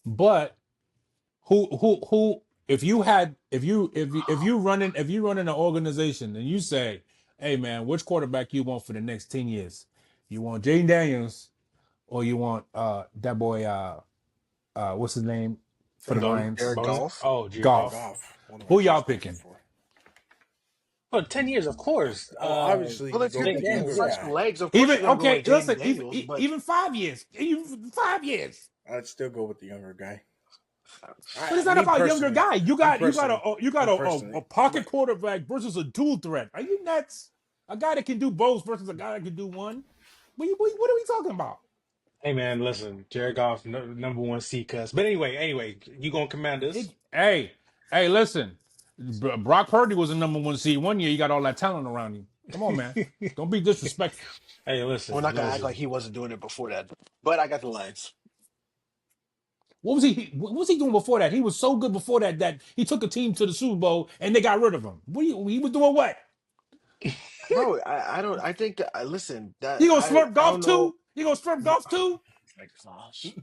But who if you had if you run in an organization and you say, hey man, which quarterback you want for the next 10 years? You want Jaden Daniels or you want that boy what's his name for the Lions? Jared Goff? Jared Jared Goff. Golf. Goff, one of my Who y'all first picks picking? before. Well, 10 years, of course. Oh, obviously Well, you if go you're with the Jake thinking Daniels, younger yeah. fresh guy. legs, of course Even you're gonna go okay, with Jaden listen, Daniels, but even 5 years. Even 5 years. I'd still go with the younger guy. But it's not Me about younger personally, guy. You got me personally, a pocket quarterback versus a dual threat. Are you nuts? A guy that can do both versus a guy that can do one. What are we talking about? Hey man, listen, Jared Goff, number one C cuss. But anyway, you gonna Commanders? Hey, listen. Brock Purdy was a number one seed one year. You got all that talent around you. Come on, man. Don't be disrespectful. Hey, we're not gonna act like listen. he wasn't doing it before that. But I got the Lions. What was he doing before that? He was so good before that he took a team to the Super Bowl and they got rid of him. He was doing what? Bro, I don't I think that listen, that You gonna slurp I golf don't know. too? You gonna slurp golf too? My gosh.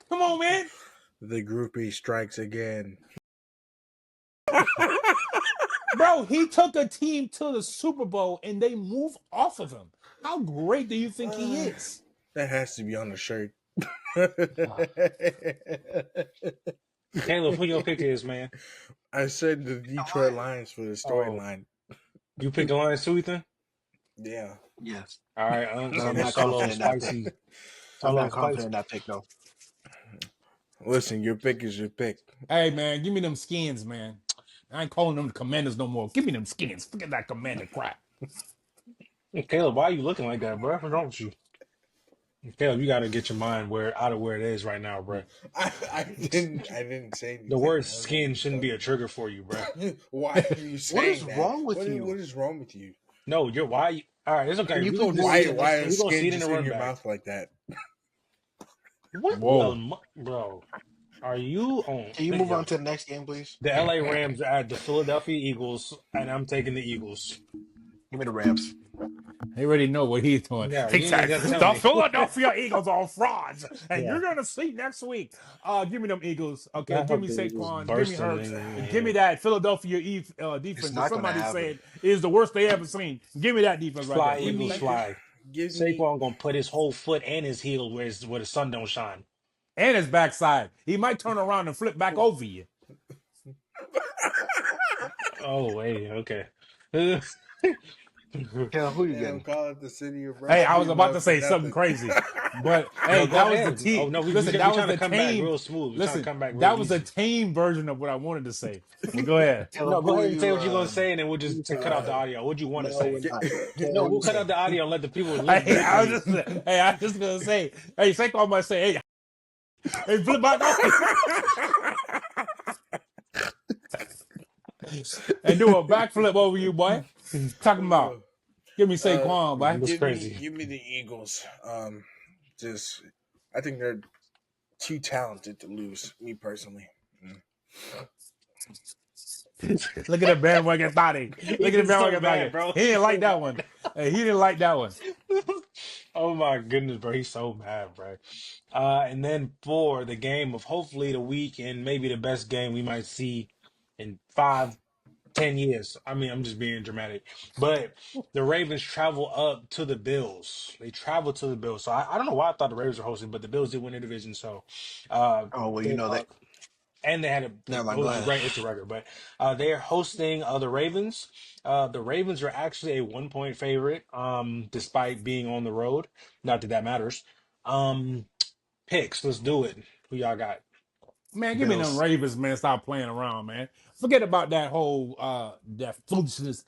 Come on, man. the groupie strikes again. Bro, he took a team to the Super Bowl and they moved off of him. How great do you think he is? That has to be on the shirt. Caleb, who your pick is, man? I said the Detroit Lions for the storyline. You pick the Lions too, Ethan? Yeah. Yes. All right, But I'm not solo confident in that pick. spicy. I'm Solo not confident spicy. in that pick though. Listen, your pick is your pick. Hey, man, give me them skins, man. I ain't calling them the Commanders no more. Give me them skins. Forget that Commander crap. Hey, Caleb, why are you looking like that, bro? What's wrong with you? Caleb, you got to get your mind out of where it is right now, bro. I didn't say anything. The word skin shouldn't be a trigger for you, bro. Why are you saying What is that? wrong with you? What is wrong with you? No, why? All right, it's okay. You We're pick gonna Washington Why next is we're gonna skin see it in just the in run your back. mouth like that? What Whoa. bro? Are you on? Can you move on to the next game, please? The LA Rams at the Philadelphia Eagles, and I'm taking the Eagles. Give me the Rams. He already know what he's doing. Yeah, He you ain't said, gotta tell the me. Philadelphia Eagles are frauds. And Yeah. you're going to see next week. Give me them Eagles. Okay, I give hope me the Eagles Saquon. Give burst me them Hurts. in. Give me that Philadelphia defense It's that not gonna somebody happen. said is the worst they ever seen. Give me that defense right Fly, there. Eagles, fly. Give me Saquon gonna put his whole foot and his heel where the sun don't shine. And his backside. He might turn around and flip back over you. Oh, hey, okay. Caleb, who you Damn, getting? call it the city of Hey, I was Bradley about to love say for something nothing. crazy, but No, hey, go that was the ahead. team. Oh no, we Listen, that was trying to the come back team. real smooth. We trying to Listen, come back real that was a easy. team version of what I wanted to say. Well, go ahead. No, Caleb, go who are ahead and say you? what you're gonna say, and then we'll Who you just cut taking out the out? audio. What you want to No, say? we're not. Caleb, No, who we'll you cut out taking? the audio and let the people Hey, I literally. was just, hey, I was just gonna say, hey, Saquon might say, hey, flip back on and do a backflip over you, boy. Talking about, give me Saquon, boy. That's crazy. give me the Eagles. Just I think they're too talented to lose. Me personally. Look at the bandwagon body. Look at the He's so bandwagon body. mad, bro. He didn't He's like so that one. mad. Hey, he didn't like that one. Oh my goodness, bro. He's so mad, bro. And then for the game of hopefully the week and maybe the best game we might see in 5, 10 years. I mean, I'm just being dramatic. But the Ravens travel up to the Bills. They travel to the Bills. So I don't know why I thought the Ravens were hosting, but the Bills did win the division. So Oh well, you they know that. and they had Never it mind. Go was ahead. right, it's a record, but they're hosting the Ravens. The Ravens are actually a 1 point favorite, despite being on the road. Not that that matters. Um, Picks, let's do it. Who y'all got? Man, give me them Bills. Ravens, man. Stop playing around, man. Forget about that whole that foolishness,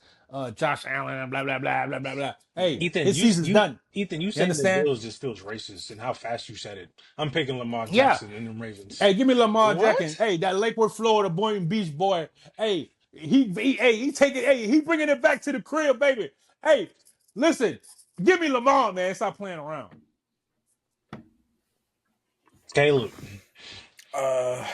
Josh Allen and blah blah blah blah blah blah. Hey, Ethan, his season's done. You You saying the understand? Bills just feels racist and how fast you said it. I'm picking Lamar Yeah. Jackson and the Ravens. Hey, give me Lamar Jackson. What? Hey, that Lakewood, Florida, Boynton Beach boy. Hey, he taking. Hey, he bringing it back to the crib, baby. Hey, listen, give me Lamar, man. Stop playing around. Caleb, Uh,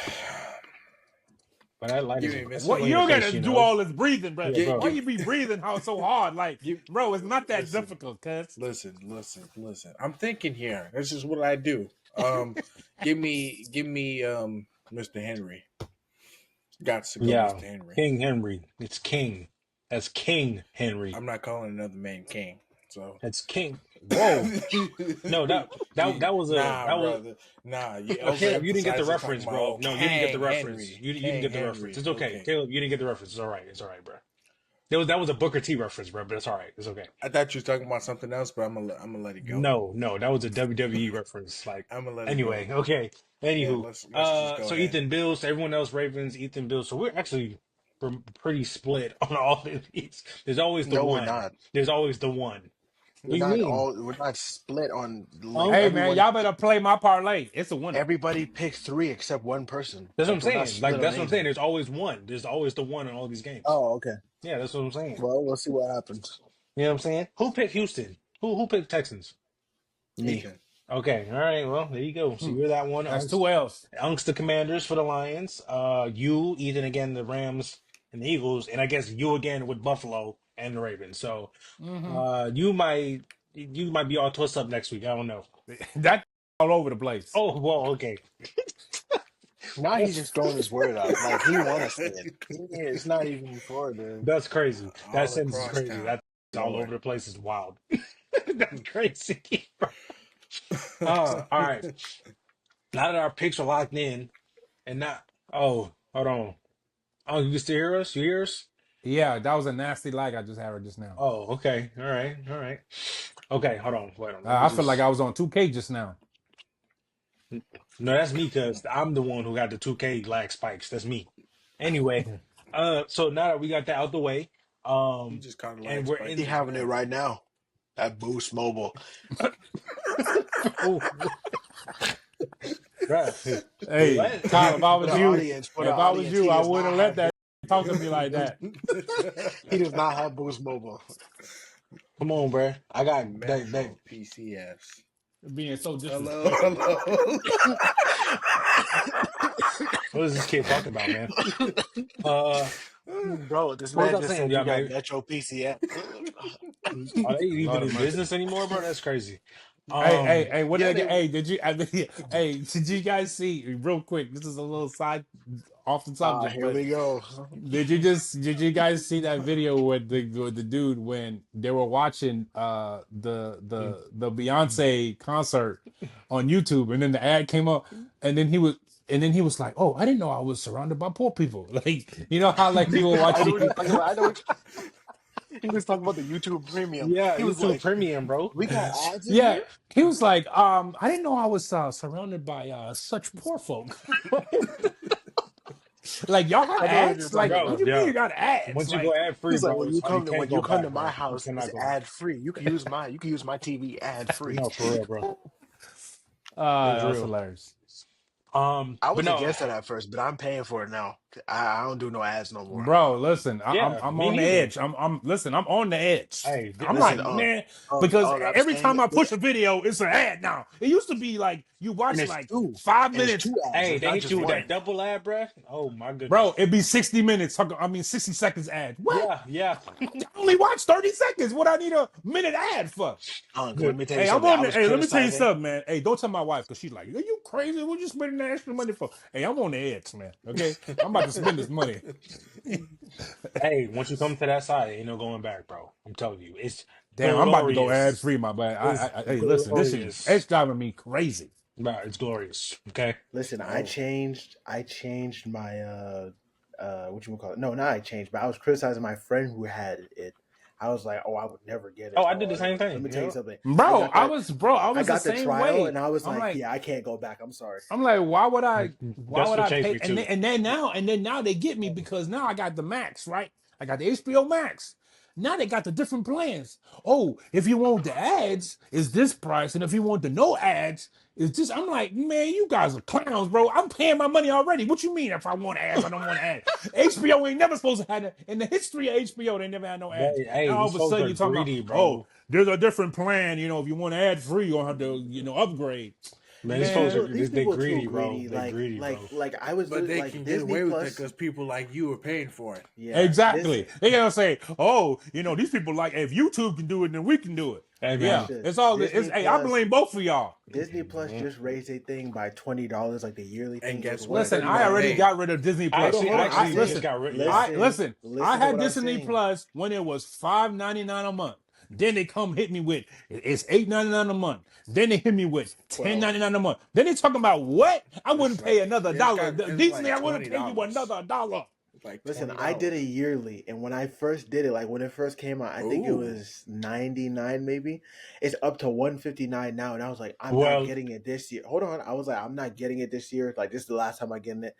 but that light give is me still What on you Mr. your don't face, gotta you do know. all this breathing, bro. Yeah, bro. Why you be breathing how so hard? Like, Give, bro, it's not that listen, difficult, cuz. listen. I'm thinking here. This is what I do. Give me, Mr. Henry. Got to go, Yeah, Mr. Henry. King Henry. It's King. That's King Henry. I'm not calling another man king. So, That's King. Whoa. No, that was a nah, that was brother, nah. You Caleb, you didn't get the overemphasizing talking reference, about bro. No, you didn't get the King reference. Henry, You didn't King get the reference. Henry. It's okay. Okay, Caleb, you didn't get the reference. It's all right. It's all right, bro. That was a Booker T reference, bro, but it's all right. It's okay. I thought you were talking about something else, but I'm gonna let it go. No, that was a WWE reference. Like I'm gonna let it anyway, go. okay. Yeah, Anywho, let's just go so ahead. Ethan Bills, everyone else Ravens, Ethan Bills. So we're actually pretty split on all of these. There's always the No, we're one. not. There's always the one. What do you mean? We're not split on like Huh? Hey man, y'all better play my parlay. It's a winner. everybody picked three except one person. That's what I'm Like we're not saying. Like split on that's what I'm saying. anything. There's always one. There's always the one in all these games. Oh, okay. Yeah, that's what I'm saying. Well, we'll see what happens. You know what I'm saying? Who picked Houston? Who picked Texans? Me. Ethan. Okay, all right. Well, there you go. So you're that one. That's two L's. Unks the Commanders for the Lions. You, Ethan again, the Rams and the Eagles, and I guess you again with Buffalo and the Ravens. So you might be all twisted up next week. I don't know. That all over the place. Oh well, okay. Now he's just throwing his word out. Like he want to say it. It's not even for the. That's crazy. That All sentence is across crazy. town. That's all Lord. over the place is wild. That's crazy. All right. Now that our picks are locked in, and not hold on. Oh, you can still hear us? You hear us? Yeah, that was a nasty like I just had her just now. Oh, okay. All right. All right. Okay, hold on. Wait on. Let me I feel like just. I was on 2K just now. No, that's me because I'm the one who got the 2K lag spikes. That's me. Anyway, so now that we got that out the way, You just caught a and lag we're spike. He in. having it right now. At Boost Mobile. Oh, bruh. Hey, What? Kyle, if I was For the you, audience, for if the I was audience, you, he I does wouldn't not let have. that talk to me like that. He does not have Boost Mobile. Come on, bruh. I got that. Metro PCS. Being so Hello, disrespectful. hello. What is this kid talking about, man? Bro, this What man was I just saying, said you y'all, got man? Metro PCS. Are they even Lord of in mercy. business anymore, bro? That's crazy. Hey, what Yeah, did I they get? Hey, did you, hey, did you guys see, real quick, this is a little side off the subject, Here but we go. did you guys see that video with the dude when they were watching the Beyonce concert on YouTube and then the ad came up and then he was like, "Oh, I didn't know I was surrounded by poor people." Like, you know how like people I know watching what you're talking about. I know what He was talking about the YouTube Premium. Yeah, He was YouTube like, Premium, bro. "We got ads in Yeah, here." he was like, I didn't know I was surrounded by such poor folk. Like y'all got I know what you're ads? talking Like Bro, what about. do you mean yeah. you got ads? Once you go Like ad free, He's like, bro, you can't when you go come to back, my bro. You house, it's cannot go back. ad free. You can use my TV ad free. No, for real, bro. It's that's real. hilarious. I But was no, against it at first, but I'm paying for it now. I don't do no ads no more. Bro, listen, yeah, I'm me on the neither. edge. Listen, I'm on the edge. Hey, I'm Listen, like, man, oh, because I'm every saying time it, I push a video, it's an ad now. It used to be like you and watch it's like two, 5 minutes. ads. hey, It's they not hit just you with one. that double ad, bruh. Oh my goodness. Bro, it'd be 60 minutes. 60 seconds ad. What? Yeah, yeah. I only watch 30 seconds. What I need a minute ad for? Let me tell you Hey, I'm something. on I the. was Hey, let me tell you criticizing. something, man. Hey, don't tell my wife because she's like, "Are you crazy? What you spending that extra money for?" Hey, I'm on the edge, man. Okay, I'm about to spend this money. Hey, once you come to that side, ain't no going back, bro. I'm telling you, it's Damn, I'm about to go ad glorious. free, my bad. It's Hey, listen, this shit, it's glorious. driving me crazy. Bro, it's glorious. Okay. Listen, Oh. I changed my what you call it? No, not I changed, but I was criticizing my friend who had it. I was like, oh, I would never get it. Oh, I did the same Let thing. me tell you Yeah. something. Bro, I I was the got the same trial, way. and I was I'm like, like, yeah, I can't go back. I'm sorry. I'm like, why would I Changed pay? me too. And then now they get me because now I got the Max, right? I got the HBO Max. Now they got the different plans. Oh, if you want the ads, is this price, and if you want the no ads, is this. I'm like, man, you guys are clowns, bro. I'm paying my money already. What you mean if I want ads, I don't want ads? HBO ain't never supposed to have that. In the history of HBO, they never had no ads. Hey, Now all these of a folks sudden are you're talking about, greedy, oh, bro. there's a different plan. If you want ad free, you're gonna have to, upgrade. Man, these folks are Man, These they people are too greedy, bro. greedy. They greedy, bro. Like I was But they like can get Disney away with Plus. it because people like you are paying for it. Yeah, exactly. They gotta say, oh, these people like if YouTube can do it, then we can do it. Hey, Yeah, man. it's all. Disney Hey, I Plus- blame both of y'all. Disney Plus just raised a thing by $20, like the yearly thing. And guess was what? Listen, I Hey. already got rid of Disney Plus. Actually, hold on. actually, Listen, just got rid. listen. Yeah. listen. Listen I to had what I'm Disney saying. Plus when it was $5.99 a month. Then they come hit me with it's $8.99 a month. Then they hit me with $10.99 a month. Then they talking about what? I wouldn't pay another it's dollar. it's Disney, like I wouldn't pay you $20. another dollar. It's like Listen, $20. I did it yearly, and when I first did it, like when it first came out, I think it Ooh. was 99 maybe. It's up to 159 now, and I was like, I'm Well- not getting it this year. Hold on, I was like, I'm not getting it this year. Like this is the last time I'm getting it.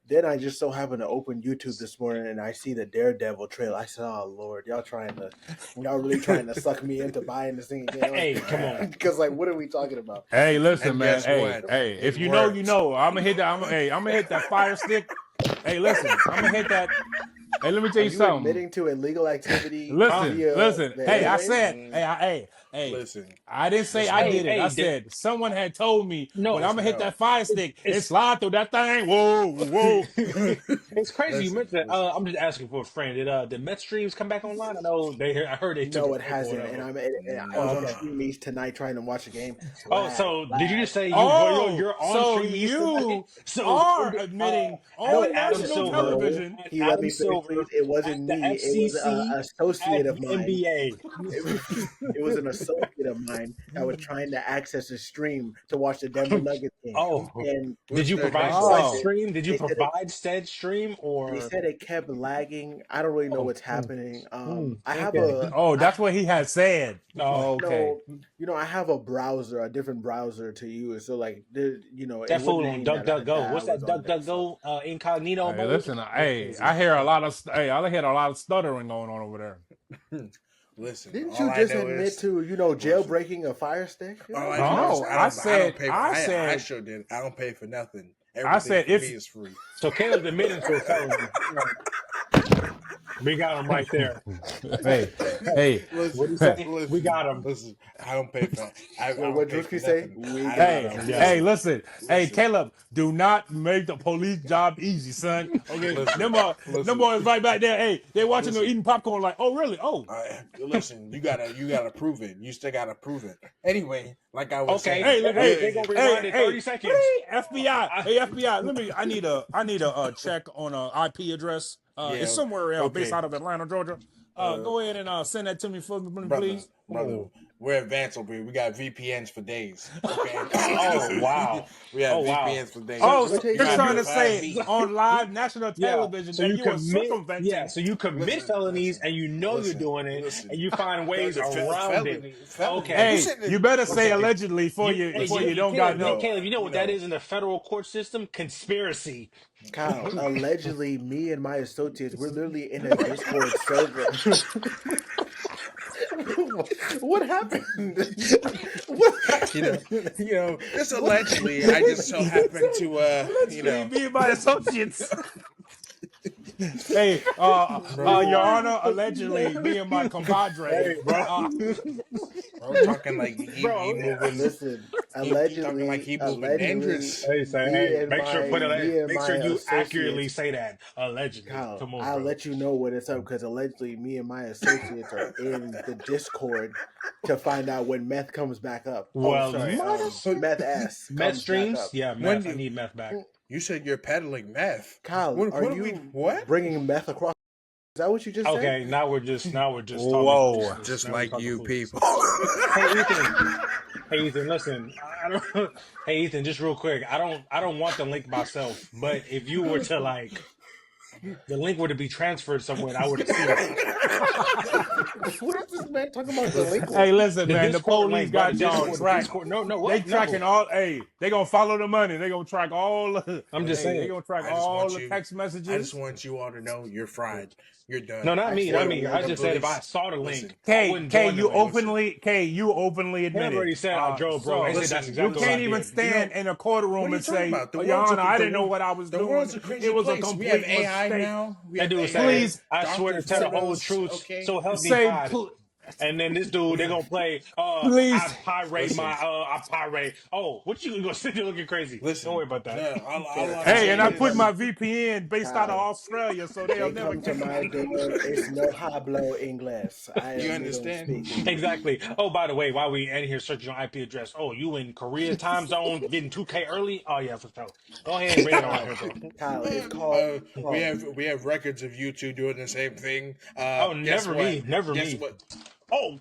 Then I just so happened to open YouTube this morning, and I see the Daredevil trailer. I said, "Oh Lord, y'all really trying to suck me into buying this thing again?" Hey, come on. Because like, what are we talking about? Hey, listen, And man. guess Hey, what? hey. If It you know, worked. you know. I'm gonna hit that. I'm gonna hit that fire stick. Hey, listen. I'm gonna hit that. Hey, let me tell Are you you something. admitting to illegal activity? Listen, via listen. the Hey, I airwaves? said. Hey. Listen, I didn't say Listen. I Hey, did it. hey, I said someone had told me. No, but I'm gonna hit that fire stick and it's- slide through that thing. Whoa. It's crazy you Listen, mentioned that. I'm just asking for a friend. Did the Met streams come back online? I know I heard they took No, a it break or hasn't. whatever. And I was on Stream East tonight trying to watch a game. Oh, so did you just say Oh, you're on so Stream East you tonight? So are admitting on Adam national Silver, television. He let Adam me finish, Silver please. It wasn't at the me. It was FCC an associate at of the mine. NBA. It was an associate of mine that was trying to access the stream to watch the Denver Nuggets game. Oh, And did you provide Oh. said stream? Did you They said it- provide said stream they or? said it kept lagging. I don't really know what's happening. I have okay. Oh, that's what he had said. No, Okay. I have a browser, a different browser to use. So like, that it fool wouldn't on mean that DuckDuckGo. What's I that was on there, so. DuckDuckGo incognito Hey, mode? listen. Hey, I hear a lot of. Hey, I hear a lot of stuttering going on over there. listen. Didn't all you I just know admit is- to jailbreaking a Fire Stick? All I No, know is I said- don't pay. I I said- sure did. I don't pay for nothing. I Everything said for if- me is free. So Caleb's admitting to a felony. We got him right there. Hey. Listen, What'd he say? listen, We got him. Listen, I don't pay for. I don't what pay for Drewski say? nothing. We I got Hey, don't- Yeah. hey, listen. Hey, Caleb, do not make the police job easy, son. Okay, Listen, them boys right back there. Hey, they watching them eating popcorn like, oh, really? Oh, Listen, you gotta prove it. You still gotta prove it. Anyway, like I was Okay. saying. hey, They gonna rewind it 30 seconds. FBI, hey, FBI. I need a check on a IP address. Yeah, It's somewhere okay. based out of Atlanta, Georgia. Go ahead and send that to me for me, please. Brother, we're advanced over here. We got VPNs for days. Okay. Oh wow. We have Oh, wow. VPNs for days. Oh, let me so tell you you're something. trying to say 5G. on live national Yeah. television So that you you were commit. circumventing? Yeah. So you commit felonies and you know you're doing it, listen. and you find ways around it. Felony. Okay. Hey, you better say Okay. allegedly before you don't got no. Caleb, you know what that is in the federal court system? Conspiracy. Kyle, allegedly, me and my associates, we're literally in a Discord server. What happened? What You know, just allegedly, I just so happened to, Me and my associates. Hey, Your Honor, allegedly, me and my compadre. Hey, bro. I'm talking like he moving. Listen, He allegedly, talking like he moving dangerous. Hey, say, me hey, and make sure my- put it. me and Make sure my you associates- accurately say that. Allegedly. Kyle, Come on, I'll bro. let you know when it's up because allegedly me and my associates are in the Discord to find out when meth comes back up. Well, Meth ass. Meth comes back streams? up. Yeah, When meth. do I you- need meth back. You said you're peddling meth. Kyle, What are are you we- what? bringing meth across? Is that what you just said? Okay, now we're just Whoa. talking. Just now we're like talking you foolishness. people. Hey Ethan, listen. I don't. Hey Ethan, just real quick. I don't want the link myself, but if you were to like, the link were to be transferred somewhere, I would have seen it. What is this man talking about delinquent? Hey, listen, man. The Discord police link, bro, got the y'all Discord- tracked. Discord- No, They what? tracking No. all. Hey, they gonna follow the money. They gonna track all. I'm just saying. They gonna track I just all want the you- text I messages. just want you all to know you're fried. You're done. No, not me. Not me. Actually, I just said if I police- saw the link, listen. I wouldn't join the link. You openly I've admitted. already said I drove, bro. They said listen, that's You exactly what I can't even did. stand in a courtroom What are you and talking say, about? The Your world's Honor, a- I the didn't know world- what I was The doing. world's a crazy It was place. a We complete have AI mistake. now. We That have dude AI. said, Please. I swear to tell the whole photos, truth. okay? So help me Say, God. And then this dude, they're gonna play. Please. I pirate Listen. I pirate. Oh, what you gonna sit there looking crazy? Listen, Don't worry about that. no, all I'm Hey, saying and I is- put my VPN based out of Kyle. Australia, so they'll They never come to catch my me. door. It's no hablo inglés. I am You Middle understand? speaking. Exactly. Oh, by the way, while we in here searching your IP address, oh, you in Korea time zone getting 2K early? Oh yeah, for sure. Go ahead and bring it on here, bro. Kyle, it's called. We have records of you two doing the same thing. Oh, guess never what? me, never Guess me. what? Oh,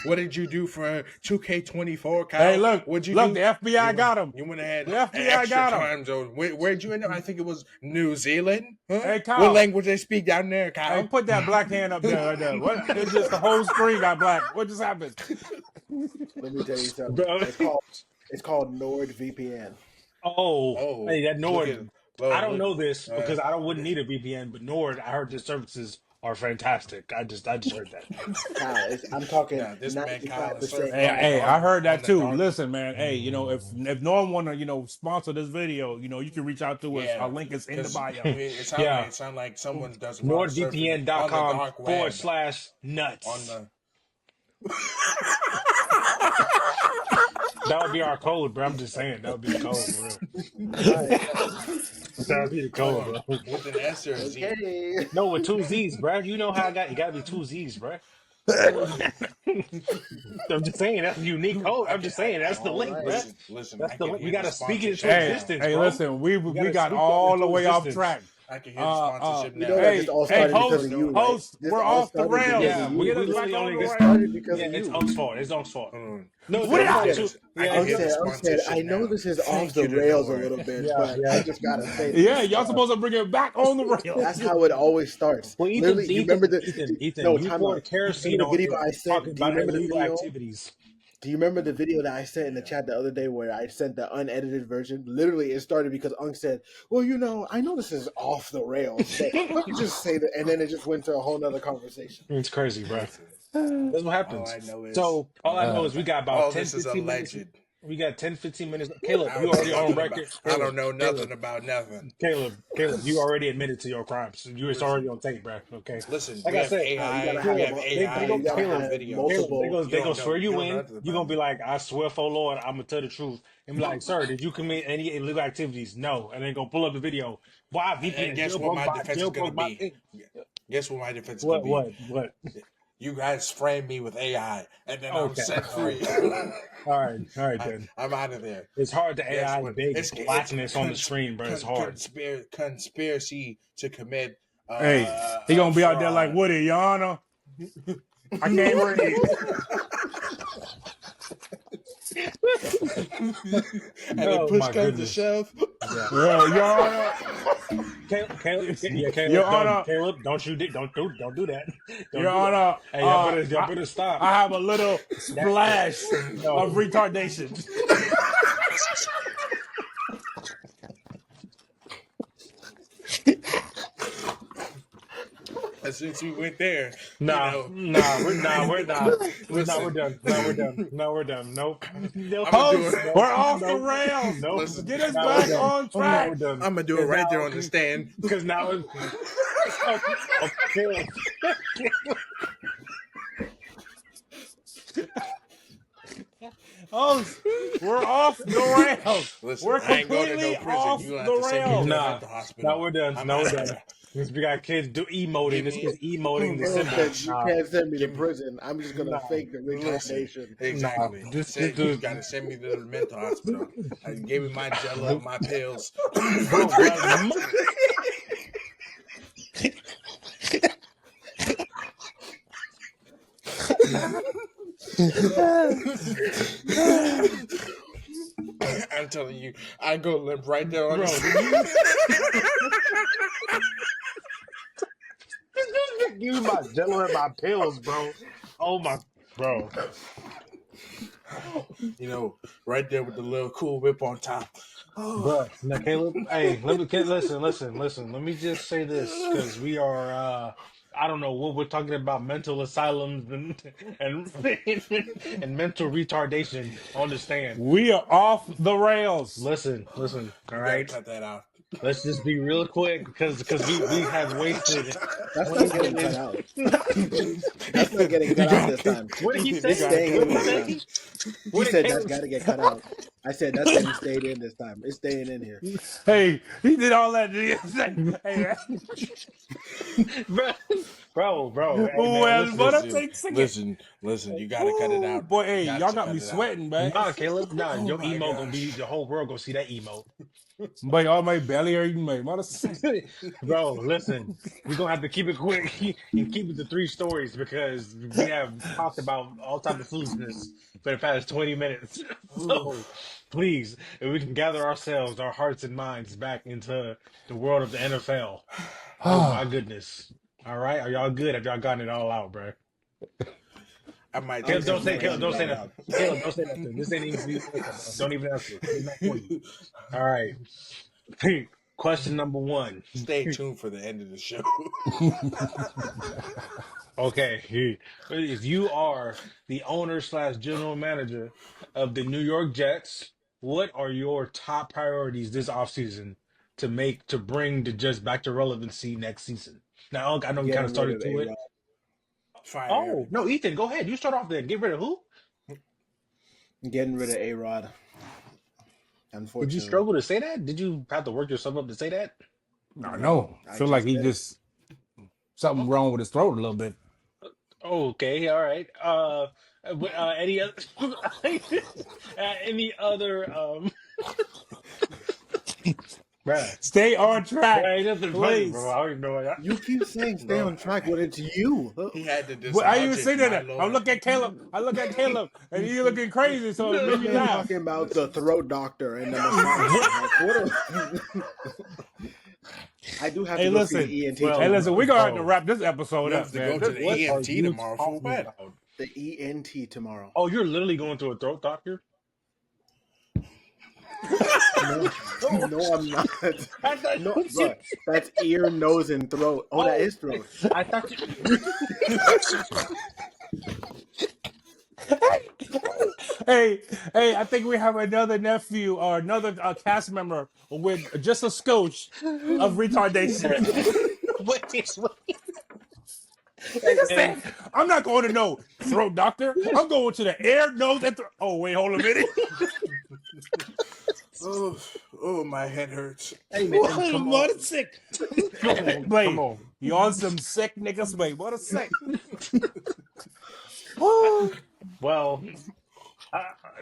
What did you do for 2K24, Kyle? Hey, look, What'd you look, do? the FBI got him. You went ahead. The FBI an extra got him. time zone. Where'd you end up? I think it was New Zealand. Huh? Hey, Kyle. What language they speak down there, Kyle? Hey, put that black hand up there. Right there. What? It's just the whole screen got black. What just happened? Let me tell you something. Bro. It's called NordVPN. oh, hey, that Nord. I don't know this uh, because I wouldn't need a VPN, but Nord, I heard the services are fantastic. I just heard that. Kyle, I'm talking Yeah, this man Kyle is 95%. Hey, I heard that On the too. dark. Listen, man. Hey, if no one wanna sponsor this video, you can reach out to us. Yeah, Our link is in the 'cause bio. It sounds like someone does NordVPN.com/nuts. on the That would be our code, bro. I'm just saying. That would be the code, bro. That would be the code, bro. with an S or a Z. Okay. No, with 2 Z's, bro. You know how I got. You got to be 2 Z's, bro. I'm just saying that's a unique code. I'm just saying that's the link, bro. Listen, That's I the can link. We hear gotta the speak it into sponsorship. existence, Hey, bro. listen, we gotta got speak all that the into way off existence. track. I can hear the sponsorship You now. know that this all started because of you, right? host, This we're all off the started because rails. of Yeah, you. we Get us literally back on only the get rails. started because Yeah, of it's you. Unk's fault. It's Unk's fault. No, What it's happened? not too. I Yeah, can hear the I sponsorship know now. this is Thank off the you to rails a Nord. little bit, Yeah, but yeah. I just gotta say this. Yeah, y'all supposed to bring it back on the rails. That's how it always starts. Well, Ethan, Literally, you remember the Ethan, no you time poured out. kerosene Remember on the video it, I sent? talking Do you about remember the illegal video? activities. Do you remember the video that I sent in the chat the other day where I sent the unedited version? Literally, it started because Unk said, "Well, I know this is off the rails, but let me just say that," and then it just went to a whole nother conversation. It's crazy, bro. Listen, That's what happens. all I know is So all I know is we got about all 10, this is 15 minutes. alleged. We got 10, 15 minutes. Caleb, I you don't know already on nothing record. about- I don't know nothing about nothing. Caleb, you already admitted to your crimes. It's already on tape, bro. Okay. Listen, Like we I have said, AI. you gotta We have have a- AI. they go- We have Caleb, video. multiple- They You go don't swear know- you don't win. know nothing You're gonna about be like, I swear for Lord, I'm gonna tell the truth. And be like, sir, did you commit any illegal activities? No. And then go pull up the video. Why VPN? And guess what my defense is going to be? Guess what my defense is going to be? What? You guys framed me with AI, and then I'm Okay. set free. All right, then. I'm out of there. It's hard to Guess AI what? big It's blackness on the screen, bro. It's hard. Conspiracy to commit. Hey, he gonna be out there like fraud. Woody, Your Honor. I can't read. And then Oh, push my comes to goodness. shove. Well, Your Honor, Caleb, don't do that. Don't Your do that. Honor, Hey, y'all better stop. I have a little splash No. of retardation. And since we went there, We're done. We're done. Nope. Host, we're off the rails. Nope. Listen, Get us Now back we're done. on Now track. we're done. I'm gonna do it right there on the stand. Because now it's okay. Host, we're off the rails. Listen, We're I ain't going to completely no prison. off You gonna the have to send me to rails. the Nah. mental hospital. Now we're done. I'm Now we're outta done. here. Because we got kids emoting. This kid's emoting the Earl symbol. said, you can't send me to Give me- prison. I'm just gonna Nah. fake the Listen, retardation. exactly. Nah, this Say, dude- you gotta send me to the mental hospital. Give me my Jello, my pills. Bro, I'm telling you, I go limp right there on Bro, the give me my Jello and my pills, bro. Oh my, bro. right there with the little Cool Whip on top. Bro, now Caleb, hey, listen. Let me just say this because we are, I don't know what we're talking about, mental asylums and mental retardation. Understand? We are off the rails. Listen. All You gotta right, cut that out. let's just be real quick because we have wasted. That's not getting cut out. That's not getting cut out this time. What did he You say? gotta Staying cut in it this out. time. He What did said Caleb that's got to get cut out. I said that's getting stayed in this time. It's staying in here. Hey, he did all that. Hey, man. bro. Hey, Well, man, but I listen. take second. Listen. You gotta cut it Ooh, out. boy, hey, You y'all to got cut me it out. sweating, man. Nah, Caleb, Oh your my emo gonna be gosh. the whole world gonna see that emo. Boy, all my belly hurting, my mother. Bro, listen, we're gonna have to keep it quick and keep it to 3 stories because we have talked about all type of foolishness for the past 20 minutes. So please, if we can gather ourselves, our hearts and minds back into the world of the NFL. Oh my goodness. All right, are y'all good? Have y'all gotten it all out, bro? I might Caleb, take don't say some Caleb, don't say medicine nothing. Caleb, don't say nothing. This ain't even for you. Don't even answer. It's not for you. All right. Question number 1. Stay tuned for the end of the show. Okay, if you are the owner / general manager of the New York Jets, what are your top priorities this offseason to bring the Jets back to relevancy next season? Now, I know we kind of Getting rid started of to it. A-Rod. Fire Oh, everybody. no, Ethan, go ahead. You start off there. Get rid of who? Getting rid of A-Rod. Did Unfortunately. you struggle to say that? Did you have to work yourself up to say that? No. I feel like he did it. just something wrong with his throat a little bit. Okay, all right. Any other, any other, bruh. Stay on track, Ain't nothing funny, please. bro. I don't even know what You keep saying stay on track when it's you. He had to Well, I even dislodge say it, my that. I lord. look at Caleb. And he's looking crazy, so it made This me man laugh. talking about the throat doctor and the massage. I do have Hey, to go listen. see the ENT Well, Hey, tomorrow. listen, we're gonna have to Bro. wrap this episode You up, have to man. go to the What are ENT you tomorrow for talking what? about? The ENT tomorrow. Oh, you're literally going to a throat doctor? No, I'm not. I thought, No, bro, that's ear, nose, and throat. Oh, that is throat. I thought you. Hey, I think we have another nephew or another cast member with just a skosh of retardation. Wait. Nigga said, I'm not going to no throat doctor. I'm going to the ear, nose, and throat. Oh, wait, hold a minute. Oh, my head hurts. Hey, man, come What on. a sick. Come Blade, on. you on some sick niggas, mate. What a sick. Well,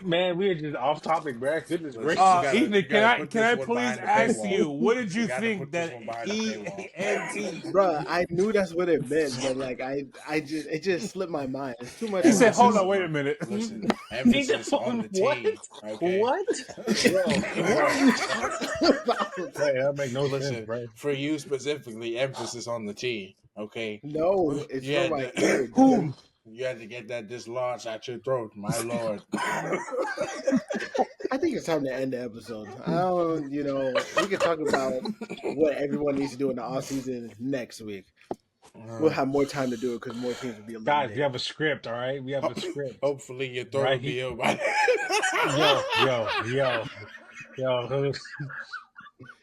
Man, we are just off topic, bro. Goodness Listen, gracious. Ethan, you can gotta I put can this I one please behind the ask paywall. you, what did you You gotta think put this that one behind the paywall. ENT? Bruh, I knew that's what it meant, but like it just slipped my mind. It's too much He said, "Hold Emphasis. on, content. wait a minute." Listen, Need the emphasis on phone. the What? team. Okay. What? Bro, what are you talking about? Bro, that make no sense, Listen, bro. for you specifically, emphasis on the T. Okay. No, it's You for had my to, ear, Who? dude. you had to get that dislodged out your throat, my lord. I think it's time to end the episode. I don't, we can talk about what everyone needs to do in the offseason next week. We'll have more time to do it because more teams will be Guys, eliminated. we have a script, all right? We have a script. Hopefully your throat will Right. be healed by Yo.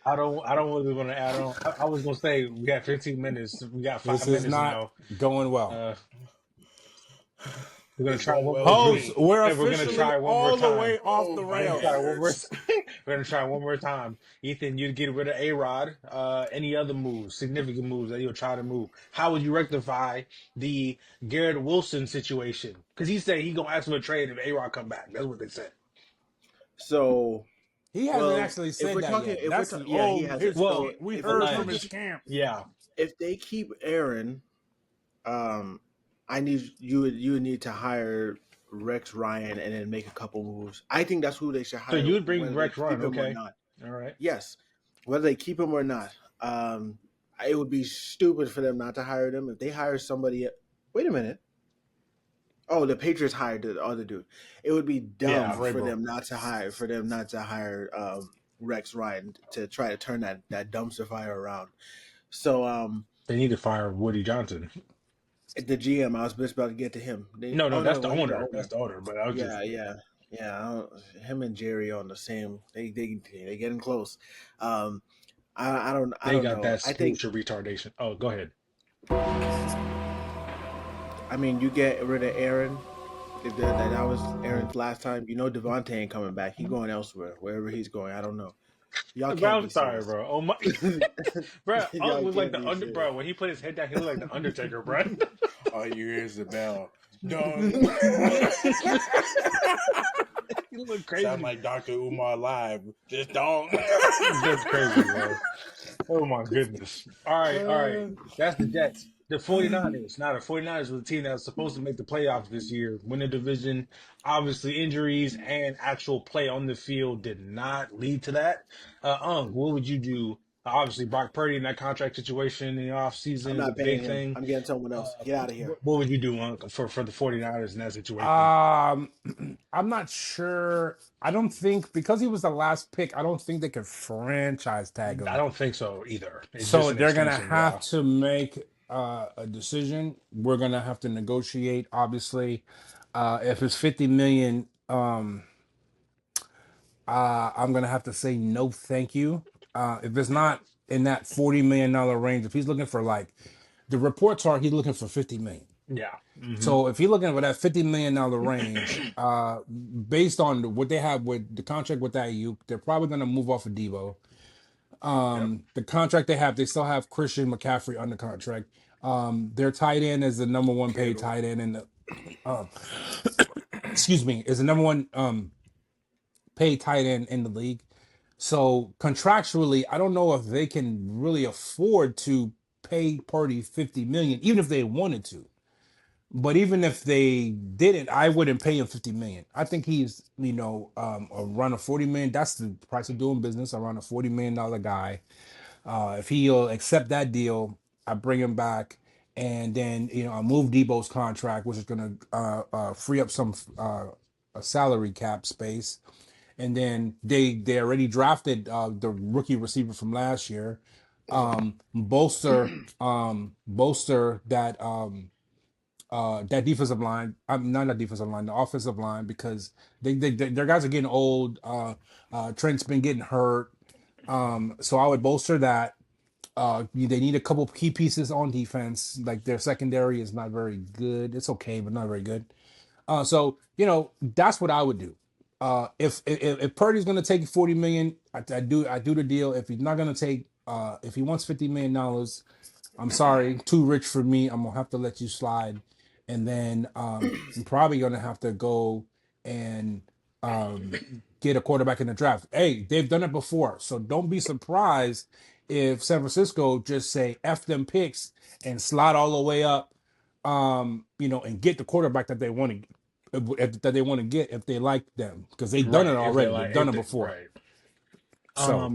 I don't really want to add on. I was gonna say we got 15 minutes. We got 5 This is minutes not now. going well. We're gonna It's try going one well more. with Host, me. we're And we're gonna officially try one more all the time. way off Oh, the my We're gonna rails. try one more. goodness. We're gonna try one more time. Ethan, you get rid of A-Rod. Any other moves, significant moves that you'll try to move? How would you rectify the Garrett Wilson situation? Because he said he gonna ask for a trade if A-Rod come back. That's what they said. So, He hasn't well, actually if said we're that talking, yet. if we're That's talking, yeah, he hasn't. his Well, camp. We if we're heard talking- from his camp. Yeah. if they keep Aaron, I need you would need to hire Rex Ryan and then make a couple moves. I think that's who they should So hire. you would bring whether Rex they keep Ryan, him or okay? not. All right. Yes, whether they keep him or not. It would be stupid for them not to hire them. If they hire somebody, wait a minute. Oh, the Patriots hired the other dude. It would be dumb Yeah, for Vrabel. them not to hire Rex Ryan to try to turn that dumpster fire around. So They need to fire Woody Johnson. the GM, I was just about to get to him. No, that's the he's owner. That's the owner. But I was just Yeah. Him and Jerry on the same. They getting close. I don't they got know. that I think. spiritual retardation. Oh, go ahead. I mean, you get rid of Aaron. If that was Aaron's last time, Devontae ain't coming back. He's going elsewhere, wherever he's going. I don't know. Y'all Bro, can't I'm be sorry, serious. bro. Oh my, bro. Y'all Unc was like can't the be serious. bro. When he put his head down, he looked like the Undertaker, bro. All you hear is the bell. Dong. You look crazy. Sound like Dr. Umar live. Just dong. That's crazy, bro. Oh my goodness. All right. That's the Jets. The 49ers. Now, the 49ers was a team that was supposed to make the playoffs this year, win the division. Obviously, injuries and actual play on the field did not lead to that. What would you do? Obviously, Brock Purdy in that contract situation in the offseason I'm is not a paying big him. thing. I'm getting someone else. Get out of here. What would you do, for the 49ers in that situation? I'm not sure. I don't think, because he was the last pick, I don't think they could franchise tag him. I don't think so either. It's So just an they're gonna extension, have yeah. to make a decision. We're gonna have to negotiate. Obviously, if it's 50 million, I'm gonna have to say no, thank you. If it's not in that $40 million range, if he's looking for, like, the reports are he's looking for 50 million. Yeah. Mhm. So if you're looking for that $50 million range, based on what they have with the contract with Ayuk, they're probably going to move off of Debo. The contract they still have Christian McCaffrey under contract. Their tight end is the number one paid tight end in the excuse me, is the number one paid tight end in the league. So contractually, I don't know if they can really afford to pay Purdy 50 million, even if they wanted to. But even if they didn't, I wouldn't pay him 50 million. I think he's, around a 40 million. That's the price of doing business, around a $40 million guy. If he'll accept that deal, I bring him back, and then I move Debo's contract, which is going to free up some a salary cap space. And then they already drafted the rookie receiver from last year, bolster that. That defensive line, not that defensive line, the offensive line, because their guys are getting old. Trent's been getting hurt, so I would bolster that. They need a couple key pieces on defense. Like, their secondary is not very good. It's okay, but not very good. So that's what I would do. If Purdy's going to take 40 million, I do the deal. If he's not going to take, if he wants $50 million, I'm sorry, too rich for me. I'm gonna have to let you slide. And then I'm probably gonna have to go and get a quarterback in the draft. Hey, they've done it before, so don't be surprised if San Francisco just say F them picks and slide all the way up, and get the quarterback that they want to get if they like them, because they've done it Right. If they already. like, They've done if it they before. right. So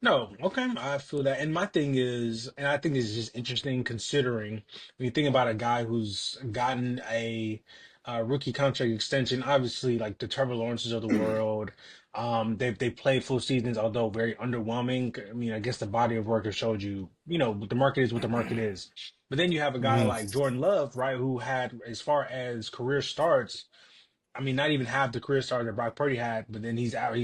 No, okay, I feel that. And my thing is, and I think it's just interesting considering when you think about a guy who's gotten a rookie contract extension, obviously like the Trevor Lawrences of the world. They played full seasons, although very underwhelming. I mean, I guess the body of work has showed you, the market is what the market is. But then you have a guy mhm. like Jordan Love, right, who had, as far as career starts, I mean, not even half the career start that Brock Purdy had, but then he's out.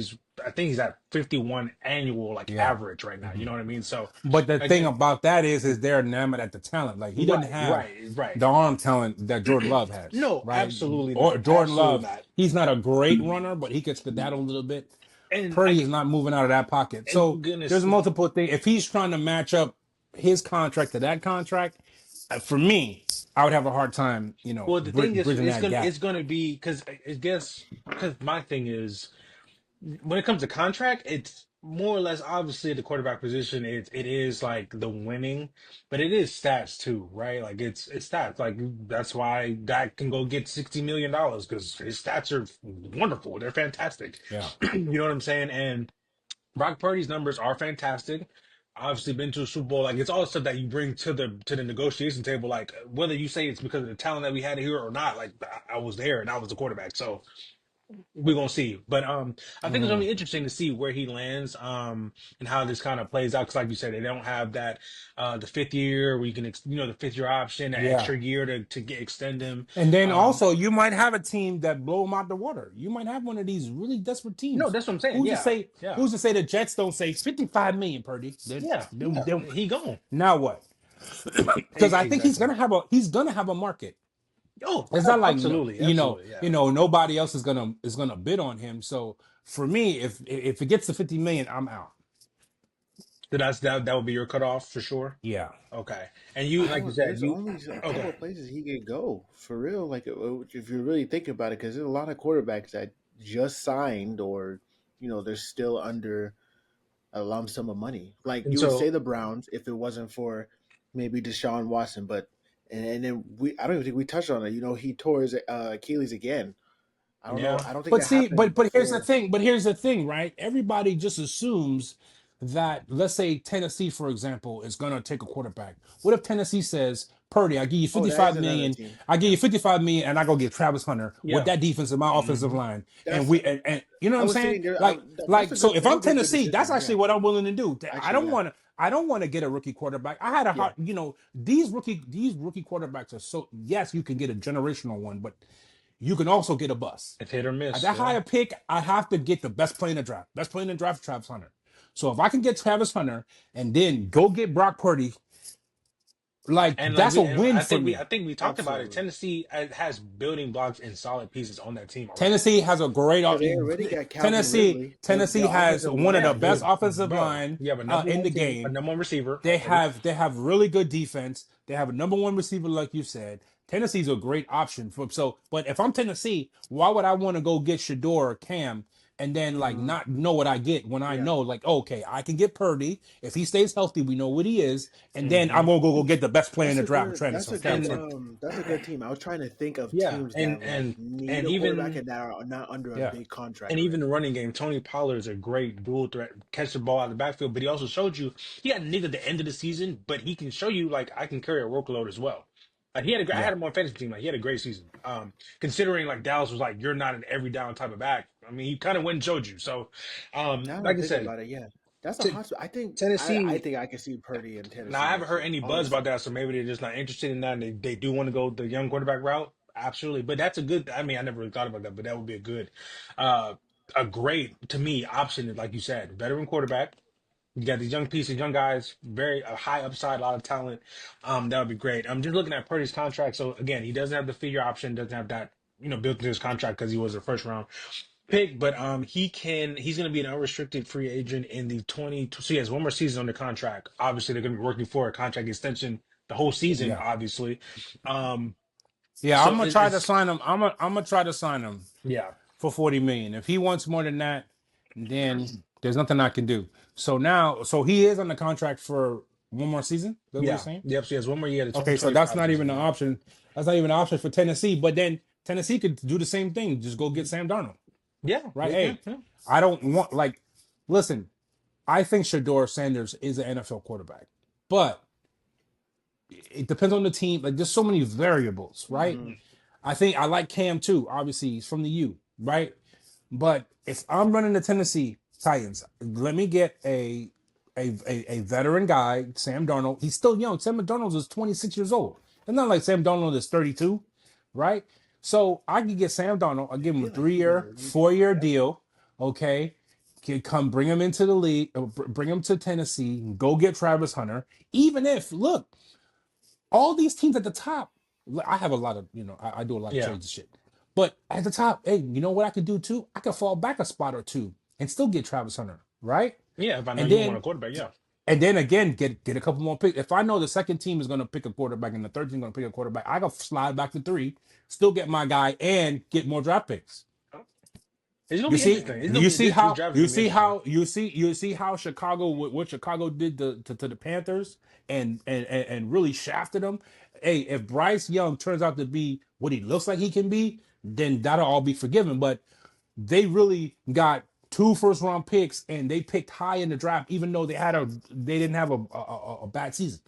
I think he's at 51 annual like Yeah. average right now. You Mhm. know what I mean? So But the thing again, about that is they're enamored at the talent. Like, he doesn't have right. the arm talent that Jordan Love has, No, right? absolutely Or not. Jordan Absolutely Love, not. he's not a great runner, but he gets the data a little bit. And Purdy is not moving out of that pocket. So goodness, there's multiple things. If he's trying to match up his contract to that contract, for me, I would have a hard time, well, the thing is, bridging that gap. it's gonna be because my thing is, when it comes to contract, it's more or less obviously the quarterback position. It is like the winning, but it is stats too, right? Like it's stats. Like that's why Dak can go get $60 million because his stats are wonderful. They're fantastic. Yeah. You know what I'm saying? And Brock Purdy's numbers are fantastic. Obviously, been to a Super Bowl. Like it's all stuff that you bring to the negotiation table. Like whether you say it's because of the talent that we had here or not. Like I was there and I was the quarterback, so we're gonna see. But I think it's gonna Mhm. be interesting to see where he lands, and how this kind of plays out. Because like you said, they don't have that the fifth year where you can the fifth year option, that Yeah. extra year to get extend him. And then Um, also, you might have a team that blow him out the water. You might have one of these really desperate no, teams. that's what I'm saying. Who's to Yeah, say? yeah, Who's to say the Jets don't say 55 million, Purdy? yeah. He gone. Now what? Because I think Exactly. he's gonna have a market. Oh, It's not like absolutely, absolutely. Yeah. nobody else is gonna bid on him. So for me, if it gets to 50 million, I'm out. So that would be your cutoff for sure. Yeah. Okay. And you, like you said, There's you only a couple okay. of places he could go for real. Like if you're really thinking about it, because there's a lot of quarterbacks that just signed, or they're still under a lump sum of money. Like And you would say so the Browns if it wasn't for maybe Deshaun Watson, but and then I don't even think we touched on it. He tore his Achilles again. I don't know. yeah. I don't think But that see, happened but here's the before. thing. But here's the thing, right? Everybody just assumes that, let's say Tennessee, for example, is gonna take a quarterback. What if Tennessee says, Purdy, I give you Oh, that is 55 another million, team. I give you 55 million, and I go get Travis Hunter with Yeah. that defense in my offensive Hmm. line, and That's we and you know what I I'm was saying? saying there. Like so, if That I'm would be a good Tennessee, that's decision. actually Yeah, what I'm willing to do. I actually, don't yeah, want to. I don't want to get a rookie quarterback. I had a yeah. hard, these rookie quarterbacks are so, yes, you can get a generational one, but you can also get a bust. It's hit or At miss. that Yeah. higher pick, I have to get the best player in the draft. Best player in the draft, Travis Hunter. So if I can get Travis Hunter and then go get Brock Purdy, like, And like that's a and win I for think we me. I think we talked about it. Absolutely. Tennessee has building blocks and solid pieces on that team already. Tennessee has a great Yeah, they already got Calvin Tennessee Ridley. Tennessee Their has offensive one They of the have line. best good, offensive bro. line You have a number in one the team, a game. number one receiver They already. have really good defense. They have a number one receiver, like you said. Tennessee's a great option for, but if I'm Tennessee, why would I want to go get Shador or Cam and then like Hmm. not know what I get when I Yeah, know, like, okay, I can get Purdy if he stays healthy. We know what he is, and then Hmm. I'm gonna go get the best player in the draft, that's a Travis good And Hunter. that's a good team. I was trying to think of yeah, teams that like need and a quarterback even and that are not under a Yeah, big and contract even already. the running game, Tony Pollard is a great dual threat, catch the ball out of the backfield. But he also showed you he had need at the end of the season, but he can show you like I can carry a workload as well. Like I yeah. had him on fantasy team. Like he had a great season. Considering like Dallas was like you're not an every down type of back. I mean, he kind of went and showed you. So, Now that like I'm I thinking said, about it, yeah, that's a t- hot. I think I Tennessee. think I can see Purdy in Now I Tennessee haven't next heard year. any buzz about Honestly, that, so maybe they're just not interested in that. And they do want to go the young quarterback route. Absolutely, but that's a good. I mean, I never really thought about that, but that would be uh, a great to me option. Like you said, veteran quarterback. You got these young pieces, young guys, very high upside, a lot of talent. That would be great. I'm just looking at Purdy's contract. So again, he doesn't have the figure option, doesn't have that built into his contract because he was a first round pick. But he's going to be an unrestricted free agent in the 20. So he has one more season on the contract. Obviously, they're going to be working for a contract extension the whole yeah. season. Yeah. Obviously, um, Yeah, I'm so gonna try to it's sign him. I'm gonna try to sign him. Yeah. for 40 million. If he wants more than that, then there's nothing I can do. So he is on the contract for one more season. That's what you're Yeah. saying? Yep. So he has one more year. The Okay, so that's 2025 not even season. an option. That's not even an option for Tennessee. But then Tennessee could do the same thing. Just go get Sam Darnold. Yeah. Right? They Hey, can. I don't want listen, I think Shador Sanders is an NFL quarterback. But it depends on the team. Like there's so many variables, right? Mm-hmm. I think I like Cam too. Obviously, he's from the U, right? But if I'm running the Tennessee Titans, let me get a veteran guy, Sam Darnold. He's still young. Sam Darnold is 26 years old. It's not like Sam Darnold is 32, right? So I can get Sam Darnold. I'll give him a feel like he's 3-year, in the league. 4-year deal. Okay. Can come bring him into the league, bring him to Tennessee, go get Travis Hunter. Even if, look, all these teams at the top, I have a lot of, I do a lot of Yeah. trades and shit. But at the top, hey, you know what I could do too? I could fall back a spot or two and still get Travis Hunter, right? Yeah. If I know And you want a then quarterback, yeah. and then again, get a couple more picks. If I know the second team is going to pick a quarterback and the third team is going to pick a quarterback, I can slide back to 3, still get my guy, and get more draft picks. It's gonna You be see, interesting. It's gonna you be, see this how draft is you gonna be see interesting. how you see how Chicago what Chicago did to the Panthers and really shafted them. Hey, if Bryce Young turns out to be what he looks like he can be, then that'll all be forgiven. But they really got 2 first-round picks and they picked high in the draft, even though they didn't have a bad season.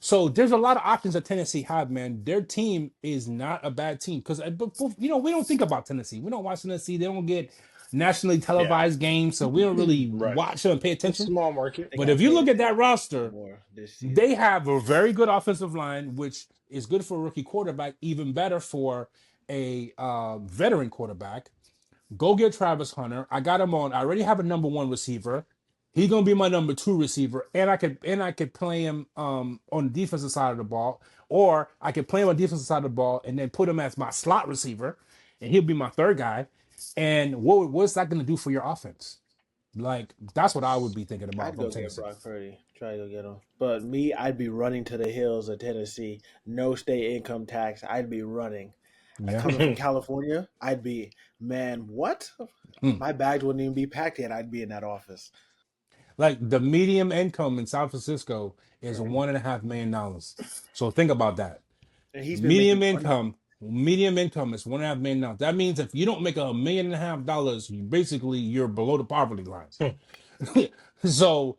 So there's a lot of options that Tennessee have, man. Their team is not a bad team because we don't think about Tennessee. We don't watch Tennessee. They don't get nationally televised games, so we don't really Right. watch them and pay It's a attention. small market. But if you look at that roster, more this season. they have a very good offensive line, which is good for a rookie quarterback, even better for a veteran quarterback. Go get Travis Hunter. I got him on. I already have a number 1 receiver. He's gonna be my number 2 receiver, and I could play him on the defensive side of the ball, or I could play him on the defensive side of the ball and then put him as my slot receiver, and he'll be my third guy. And what's that gonna do for your offense? Like that's what I would be thinking about I'd from go get Tennessee. Brock Purdy. Try to go get him. But me, I'd be running to the hills of Tennessee. No state income tax. I'd be running. Yeah. Coming from California, I'd be, man, what? Hmm. My bags wouldn't even be packed yet. I'd be in that office. Like the medium income in San Francisco is $1.5 million. So think about that. And he's been Medium making money. income is $1.5 million. That means if you don't make $1.5 million, you're below the poverty line. So,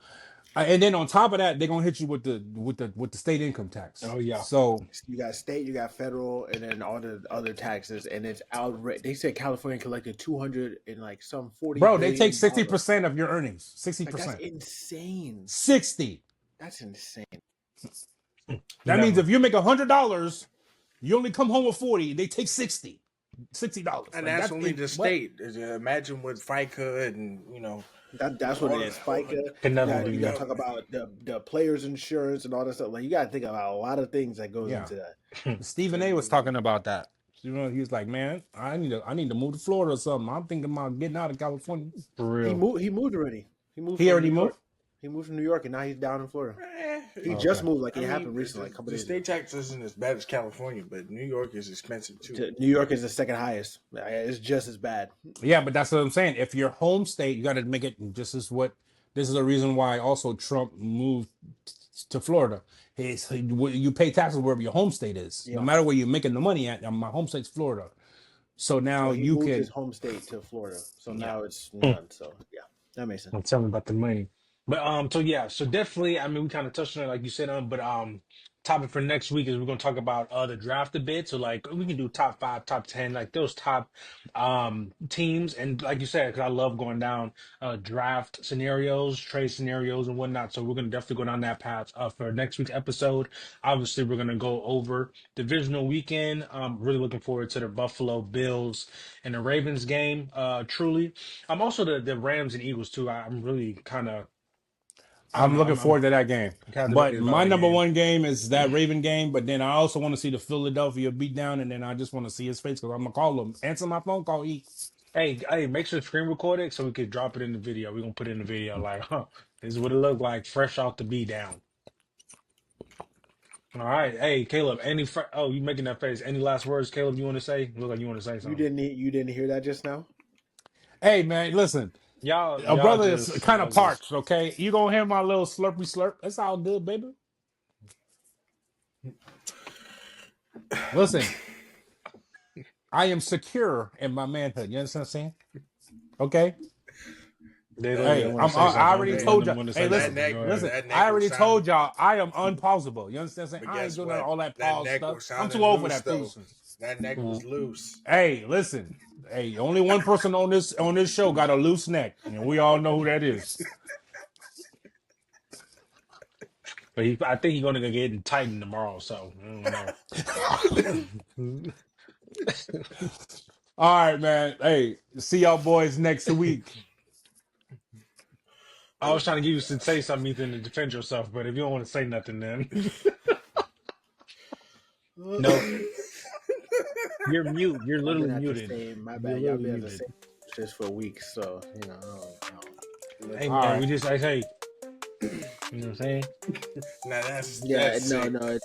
and then on top of that, they're gonna hit you with the state income tax. Oh yeah. So You got state, you got federal, and then all the other taxes, and it's outright. They said California collected 200 and like some 40. bro, they take billion dollars. 60% of your earnings. Like, 60%. that's insane. 60. That's insane. That means if you make $100, you only come home with 40. They take $60. And that's only the state. Imagine with FICA and That's what it is. FICA. Can never You do got that. to talk about the players' insurance and all that stuff. Like you got to think about a lot of things that goes into that. Stephen A was talking about that. He was like, man, I need to move to Florida or something. I'm thinking about getting out of California. For real. He moved already. He from already New York. moved? He moved from New York and now he's down in Florida. He Okay. just moved. Like it happened recently, like a couple The days state ago. tax isn't as bad as California, but New York is expensive too. New York is the second highest. It's just as bad. Yeah, but that's what I'm saying. If your home state, you got to make it just as what. This is a reason why also Trump moved to Florida. You pay taxes wherever your home state is, no matter where you're making the money at. My home state's Florida, so now he you moved can. his home state to Florida, so now it's none. So yeah, that makes sense. I'm telling you about the money. But so definitely, I mean, we kind of touched on it like you said, but topic for next week is we're gonna talk about the draft a bit. So like we can do top 5, top 10, like those top teams, and like you said, because I love going down draft scenarios, trade scenarios, and whatnot. So we're gonna definitely go down that path for next week's episode. Obviously, we're gonna go over divisional weekend. Really looking forward to the Buffalo Bills and the Ravens game. Truly, I'm also the Rams and Eagles too. I'm really kind of. I don't I'm know. looking I'm forward to that game. kind of But debated about my that number game. 1 game is that Raven game. But then I also want to see the Philadelphia beatdown, and then I just want to see his face because I'm gonna call him. Answer my phone call. Hey, make sure to screen record it so we could drop it in the video. We're gonna put it in the video like, this is what it looked like fresh off the beat down. All right. Hey, Caleb, oh, you making that face. Any last words, Caleb, you want to say? Look like you want to say You something. didn't hear that just now? Hey man, listen. A Y'all brother is just, kind y'all of just, parched, okay? You gonna hear my little slurpy slurp. That's all good, baby. Listen, I am secure in my manhood. You understand what I'm saying? Okay? they Hey, want to say I something. I'm already just Hey, letting told them y'all. want to Hey, say that listen, something. neck, Go ahead. listen. that I neck was already sounding. told y'all I am unpausable. You understand what I'm saying? But I ain't guess doing what? all that That pause neck stuff. was I'm sounding too old for loose that though. foolishness. That neck was loose. Hey, listen. Hey, only one person on this show got a loose neck, and we all know who that is. But I think he's going to get it tightened tomorrow, so I don't know. All right, man. Hey, see y'all boys next week. I was trying to get you to say something, Ethan, to defend yourself, but if you don't want to say nothing, then nope. You're mute. You're I've been literally at the muted. same. My You're bad. Y'all literally been at the muted. same just for weeks, so Hey All man, right. we just like, hey, you know what I'm saying? Now that's Yeah, sick. no,